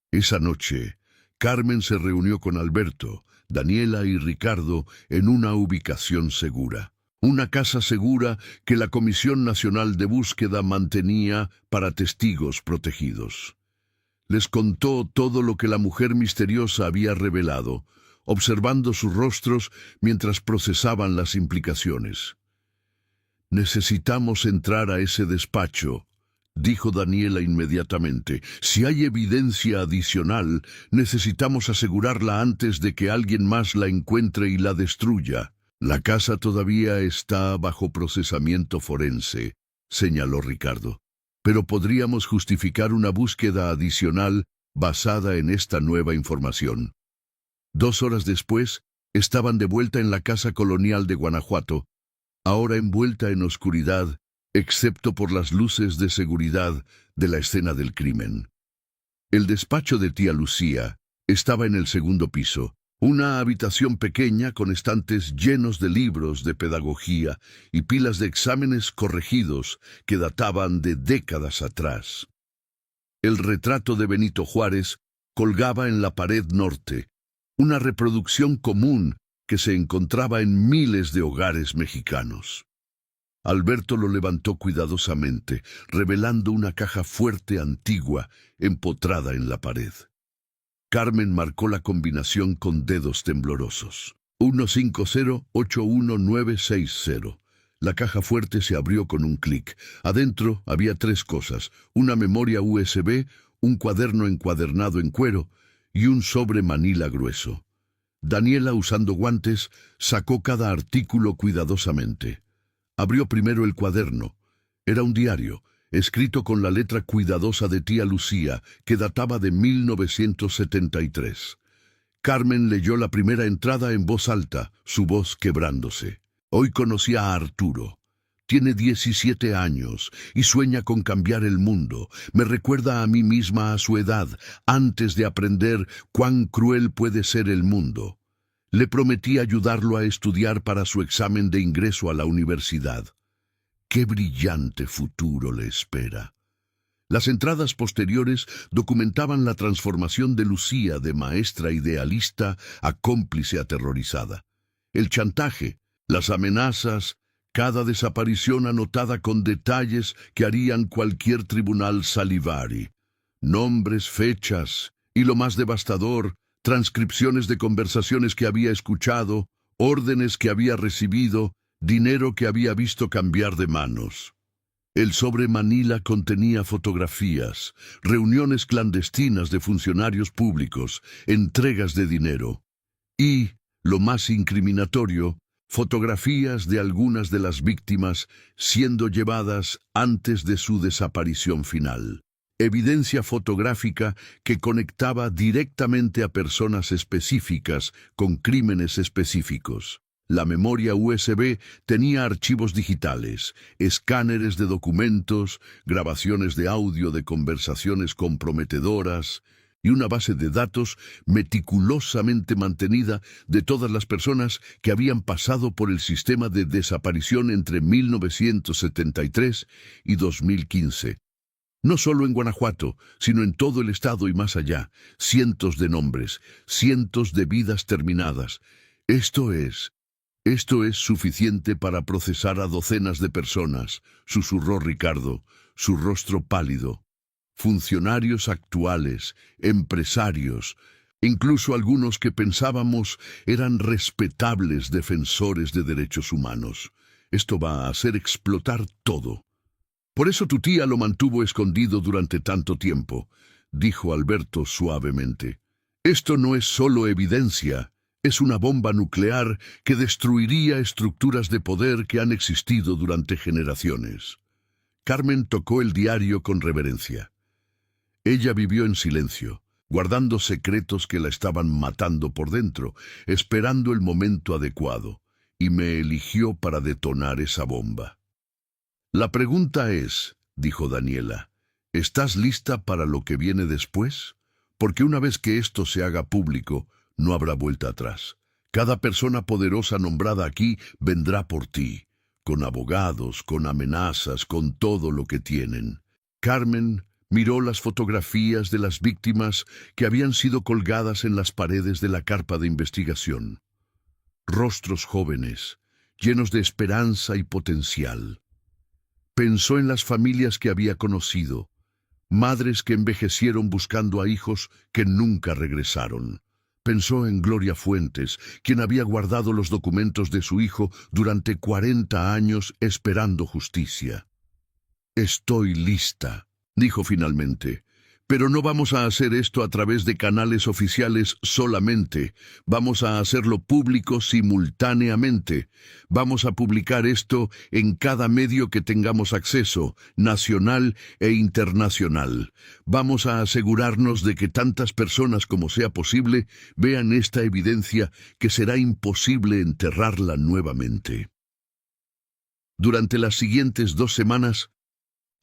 Esa noche, Carmen se reunió con Alberto, Daniela y Ricardo en una ubicación segura. Una casa segura que la Comisión Nacional de Búsqueda mantenía para testigos protegidos. Les contó todo lo que la mujer misteriosa había revelado, observando sus rostros mientras procesaban las implicaciones. «Necesitamos entrar a ese despacho», dijo Daniela inmediatamente. «Si hay evidencia adicional, necesitamos asegurarla antes de que alguien más la encuentre y la destruya». «La casa todavía está bajo procesamiento forense», señaló Ricardo. «Pero podríamos justificar una búsqueda adicional basada en esta nueva información». 2 horas después, estaban de vuelta en la casa colonial de Guanajuato, ahora envuelta en oscuridad, excepto por las luces de seguridad de la escena del crimen. El despacho de tía Lucía estaba en el segundo piso, una habitación pequeña con estantes llenos de libros de pedagogía y pilas de exámenes corregidos que databan de décadas atrás. El retrato de Benito Juárez colgaba en la pared norte, una reproducción común que se encontraba en miles de hogares mexicanos. Alberto lo levantó cuidadosamente, revelando una caja fuerte antigua empotrada en la pared. Carmen marcó la combinación con dedos temblorosos. 150-81960. La caja fuerte se abrió con un clic. Adentro había 3 cosas: una memoria USB, un cuaderno encuadernado en cuero y un sobre manila grueso. Daniela, usando guantes, sacó cada artículo cuidadosamente. Abrió primero el cuaderno. Era un diario, escrito con la letra cuidadosa de tía Lucía, que databa de 1973. Carmen leyó la primera entrada en voz alta, su voz quebrándose. «Hoy conocí a Arturo. Tiene 17 años y sueña con cambiar el mundo. Me recuerda a mí misma a su edad, antes de aprender cuán cruel puede ser el mundo. Le prometí ayudarlo a estudiar para su examen de ingreso a la universidad. ¡Qué brillante futuro le espera!». Las entradas posteriores documentaban la transformación de Lucía de maestra idealista a cómplice aterrorizada. El chantaje, las amenazas, cada desaparición anotada con detalles que harían cualquier tribunal salivar. Nombres, fechas y, lo más devastador, transcripciones de conversaciones que había escuchado, órdenes que había recibido, dinero que había visto cambiar de manos. El sobre manila contenía fotografías, reuniones clandestinas de funcionarios públicos, entregas de dinero y, lo más incriminatorio, fotografías de algunas de las víctimas siendo llevadas antes de su desaparición final. Evidencia fotográfica que conectaba directamente a personas específicas con crímenes específicos. La memoria USB tenía archivos digitales, escáneres de documentos, grabaciones de audio de conversaciones comprometedoras y una base de datos meticulosamente mantenida de todas las personas que habían pasado por el sistema de desaparición entre 1973 y 2015. No solo en Guanajuato, sino en todo el estado y más allá. Cientos de nombres, cientos de vidas terminadas. Esto es suficiente para procesar a docenas de personas, susurró Ricardo, su rostro pálido. Funcionarios actuales, empresarios, incluso algunos que pensábamos eran respetables defensores de derechos humanos. Esto va a hacer explotar todo. Por eso tu tía lo mantuvo escondido durante tanto tiempo, dijo Alberto suavemente. Esto no es solo evidencia, es una bomba nuclear que destruiría estructuras de poder que han existido durante generaciones. Carmen tocó el diario con reverencia. Ella vivió en silencio, guardando secretos que la estaban matando por dentro, esperando el momento adecuado, y me eligió para detonar esa bomba. La pregunta es, dijo Daniela, ¿estás lista para lo que viene después? Porque una vez que esto se haga público, no habrá vuelta atrás. Cada persona poderosa nombrada aquí vendrá por ti, con abogados, con amenazas, con todo lo que tienen. Carmen miró las fotografías de las víctimas que habían sido colgadas en las paredes de la carpa de investigación. Rostros jóvenes, llenos de esperanza y potencial. Pensó en las familias que había conocido, madres que envejecieron buscando a hijos que nunca regresaron. Pensó en Gloria Fuentes, quien había guardado los documentos de su hijo durante 40 años esperando justicia. Estoy lista, dijo finalmente. Pero no vamos a hacer esto a través de canales oficiales solamente. Vamos a hacerlo público simultáneamente. Vamos a publicar esto en cada medio que tengamos acceso, nacional e internacional. Vamos a asegurarnos de que tantas personas como sea posible vean esta evidencia que será imposible enterrarla nuevamente. Durante las siguientes 2 semanas,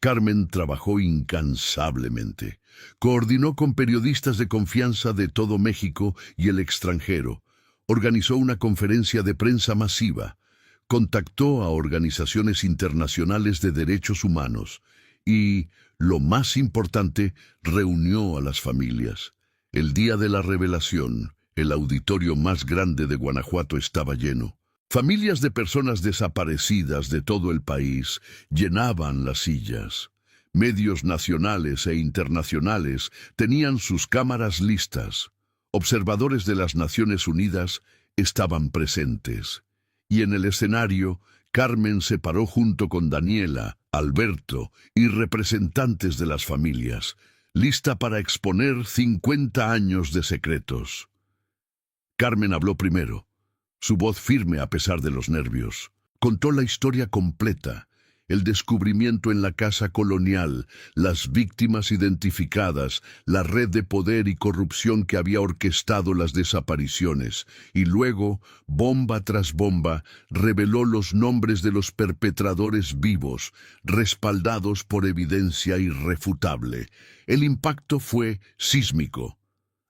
Carmen trabajó incansablemente. Coordinó con periodistas de confianza de todo México y el extranjero. Organizó una conferencia de prensa masiva. Contactó a organizaciones internacionales de derechos humanos. Y, lo más importante, reunió a las familias. El día de la revelación, el auditorio más grande de Guanajuato estaba lleno. Familias de personas desaparecidas de todo el país llenaban las sillas. Medios nacionales e internacionales tenían sus cámaras listas. Observadores de las Naciones Unidas estaban presentes. Y en el escenario, Carmen se paró junto con Daniela, Alberto y representantes de las familias, lista para exponer 50 años de secretos. Carmen habló primero. Su voz firme a pesar de los nervios. Contó la historia completa, el descubrimiento en la casa colonial, las víctimas identificadas, la red de poder y corrupción que había orquestado las desapariciones, y luego, bomba tras bomba, reveló los nombres de los perpetradores vivos, respaldados por evidencia irrefutable. El impacto fue sísmico.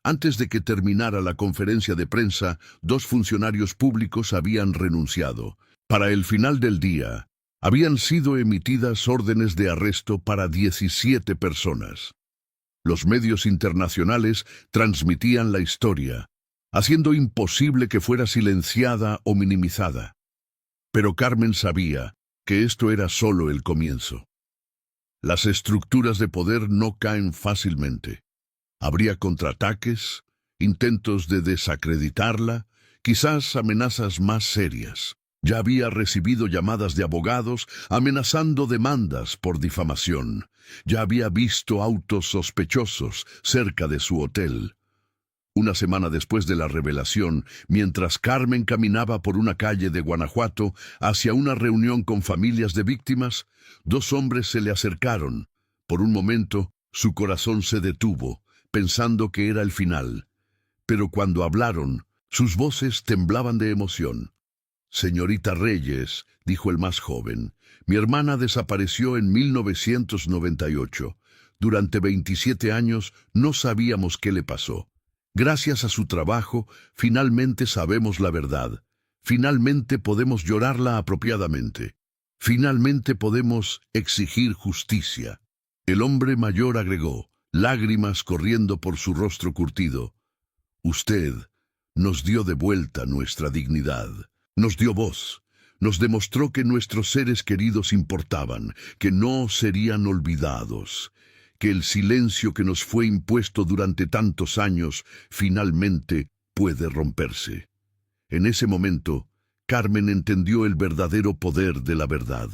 Antes de que terminara la conferencia de prensa, 2 funcionarios públicos habían renunciado. Para el final del día, habían sido emitidas órdenes de arresto para 17 personas. Los medios internacionales transmitían la historia, haciendo imposible que fuera silenciada o minimizada. Pero Carmen sabía que esto era solo el comienzo. Las estructuras de poder no caen fácilmente. Habría contraataques, intentos de desacreditarla, quizás amenazas más serias. Ya había recibido llamadas de abogados amenazando demandas por difamación. Ya había visto autos sospechosos cerca de su hotel. Una semana después de la revelación, mientras Carmen caminaba por una calle de Guanajuato hacia una reunión con familias de víctimas, 2 hombres se le acercaron. Por un momento, su corazón se detuvo, pensando que era el final. Pero cuando hablaron, sus voces temblaban de emoción. «Señorita Reyes», dijo el más joven, «mi hermana desapareció en 1998. Durante 27 años no sabíamos qué le pasó. Gracias a su trabajo, finalmente sabemos la verdad. Finalmente podemos llorarla apropiadamente. Finalmente podemos exigir justicia». El hombre mayor agregó, lágrimas corriendo por su rostro curtido: «Usted nos dio de vuelta nuestra dignidad, nos dio voz, nos demostró que nuestros seres queridos importaban, que no serían olvidados, que el silencio que nos fue impuesto durante tantos años finalmente puede romperse». En ese momento, Carmen entendió el verdadero poder de la verdad.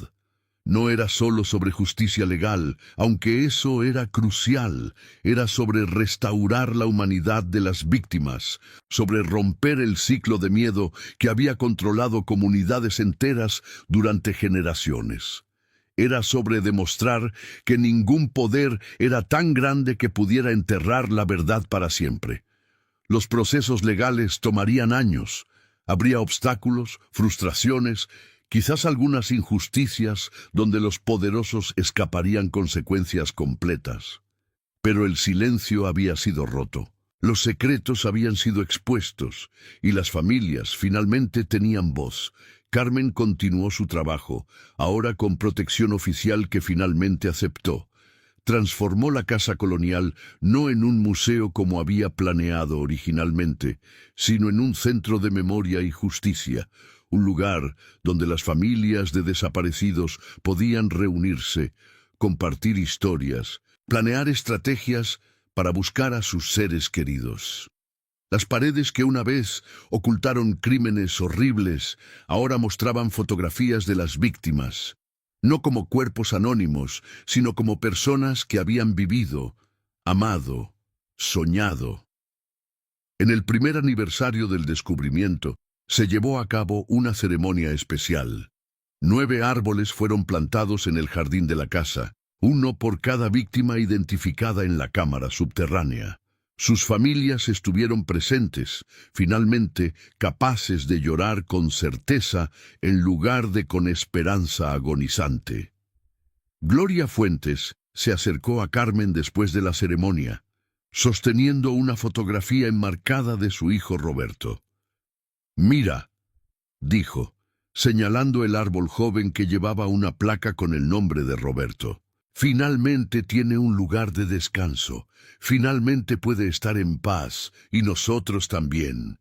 No era solo sobre justicia legal, aunque eso era crucial, era sobre restaurar la humanidad de las víctimas, sobre romper el ciclo de miedo que había controlado comunidades enteras durante generaciones. Era sobre demostrar que ningún poder era tan grande que pudiera enterrar la verdad para siempre. Los procesos legales tomarían años. Habría obstáculos, frustraciones, quizás algunas injusticias donde los poderosos escaparían consecuencias completas. Pero el silencio había sido roto. Los secretos habían sido expuestos y las familias finalmente tenían voz. Carmen continuó su trabajo, ahora con protección oficial que finalmente aceptó. Transformó la casa colonial no en un museo como había planeado originalmente, sino en un centro de memoria y justicia, un lugar donde las familias de desaparecidos podían reunirse, compartir historias, planear estrategias para buscar a sus seres queridos. Las paredes que una vez ocultaron crímenes horribles ahora mostraban fotografías de las víctimas, no como cuerpos anónimos, sino como personas que habían vivido, amado, soñado. En el primer aniversario del descubrimiento, se llevó a cabo una ceremonia especial. 9 árboles fueron plantados en el jardín de la casa, uno por cada víctima identificada en la cámara subterránea. Sus familias estuvieron presentes, finalmente capaces de llorar con certeza en lugar de con esperanza agonizante. Gloria Fuentes se acercó a Carmen después de la ceremonia, sosteniendo una fotografía enmarcada de su hijo Roberto. «Mira», dijo, señalando el árbol joven que llevaba una placa con el nombre de Roberto. «Finalmente tiene un lugar de descanso. Finalmente puede estar en paz, y nosotros también».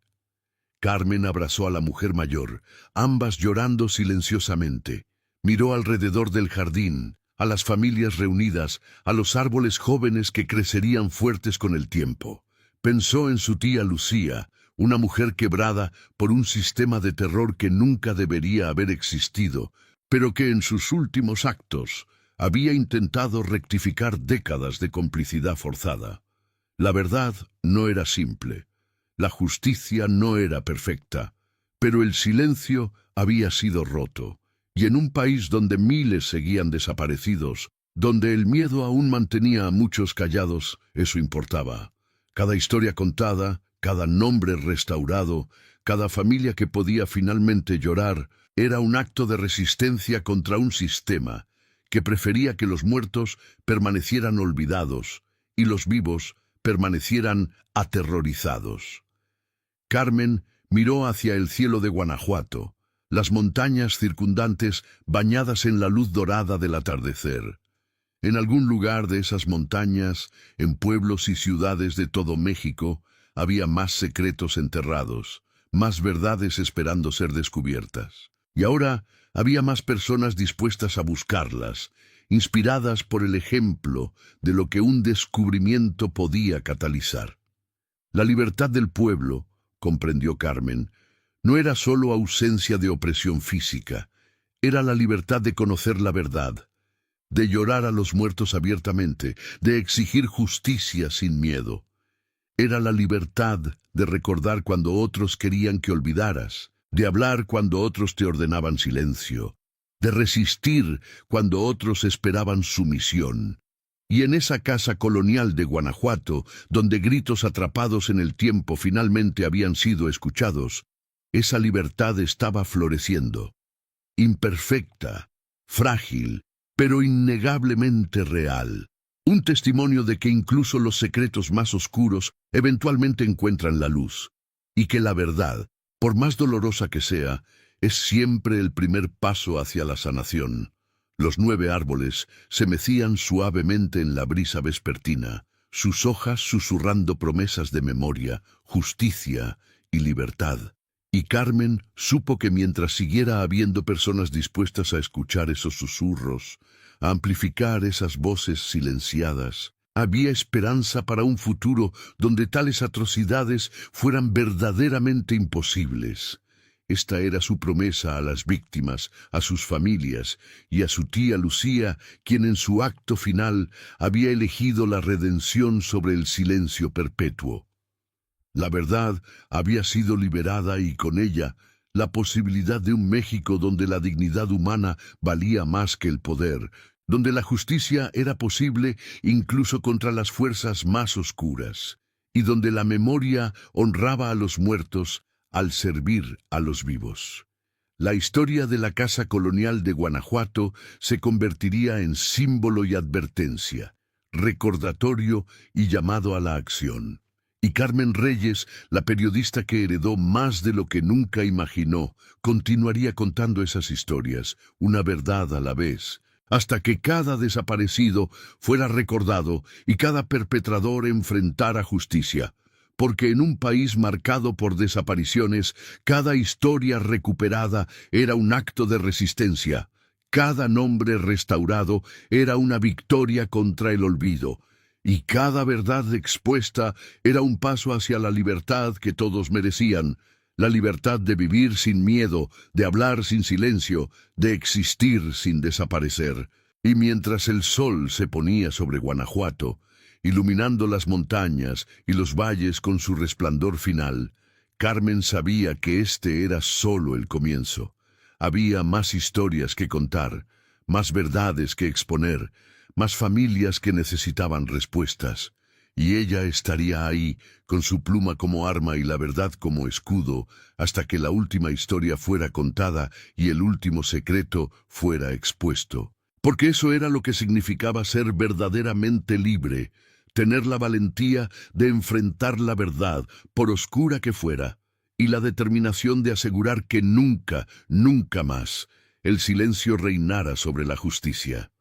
Carmen abrazó a la mujer mayor, ambas llorando silenciosamente. Miró alrededor del jardín, a las familias reunidas, a los árboles jóvenes que crecerían fuertes con el tiempo. Pensó en su tía Lucía, una mujer quebrada por un sistema de terror que nunca debería haber existido, pero que en sus últimos actos había intentado rectificar décadas de complicidad forzada. La verdad no era simple, la justicia no era perfecta, pero el silencio había sido roto, y en un país donde miles seguían desaparecidos, donde el miedo aún mantenía a muchos callados, eso importaba. Cada historia contada, cada nombre restaurado, cada familia que podía finalmente llorar, era un acto de resistencia contra un sistema que prefería que los muertos permanecieran olvidados y los vivos permanecieran aterrorizados. Carmen miró hacia el cielo de Guanajuato, las montañas circundantes bañadas en la luz dorada del atardecer. En algún lugar de esas montañas, en pueblos y ciudades de todo México, había más secretos enterrados, más verdades esperando ser descubiertas. Y ahora había más personas dispuestas a buscarlas, inspiradas por el ejemplo de lo que un descubrimiento podía catalizar. La libertad del pueblo, comprendió Carmen, no era solo ausencia de opresión física, era la libertad de conocer la verdad, de llorar a los muertos abiertamente, de exigir justicia sin miedo. Era la libertad de recordar cuando otros querían que olvidaras, de hablar cuando otros te ordenaban silencio, de resistir cuando otros esperaban sumisión. Y en esa casa colonial de Guanajuato, donde gritos atrapados en el tiempo finalmente habían sido escuchados, esa libertad estaba floreciendo, imperfecta, frágil, pero innegablemente real. Un testimonio de que incluso los secretos más oscuros eventualmente encuentran la luz, y que la verdad, por más dolorosa que sea, es siempre el primer paso hacia la sanación. Los 9 árboles se mecían suavemente en la brisa vespertina, sus hojas susurrando promesas de memoria, justicia y libertad. Y Carmen supo que mientras siguiera habiendo personas dispuestas a escuchar esos susurros, a amplificar esas voces silenciadas, había esperanza para un futuro donde tales atrocidades fueran verdaderamente imposibles. Esta era su promesa a las víctimas, a sus familias y a su tía Lucía, quien en su acto final había elegido la redención sobre el silencio perpetuo. La verdad había sido liberada y con ella la posibilidad de un México donde la dignidad humana valía más que el poder, donde la justicia era posible incluso contra las fuerzas más oscuras, y donde la memoria honraba a los muertos al servir a los vivos. La historia de la Casa Colonial de Guanajuato se convertiría en símbolo y advertencia, recordatorio y llamado a la acción. Y Carmen Reyes, la periodista que heredó más de lo que nunca imaginó, continuaría contando esas historias, una verdad a la vez, hasta que cada desaparecido fuera recordado y cada perpetrador enfrentara justicia. Porque en un país marcado por desapariciones, cada historia recuperada era un acto de resistencia. Cada nombre restaurado era una victoria contra el olvido. Y cada verdad expuesta era un paso hacia la libertad que todos merecían. La libertad de vivir sin miedo, de hablar sin silencio, de existir sin desaparecer. Y mientras el sol se ponía sobre Guanajuato, iluminando las montañas y los valles con su resplandor final, Carmen sabía que este era solo el comienzo. Había más historias que contar, más verdades que exponer, más familias que necesitaban respuestas. Y ella estaría ahí, con su pluma como arma y la verdad como escudo, hasta que la última historia fuera contada y el último secreto fuera expuesto. Porque eso era lo que significaba ser verdaderamente libre, tener la valentía de enfrentar la verdad, por oscura que fuera, y la determinación de asegurar que nunca, nunca más, el silencio reinara sobre la justicia.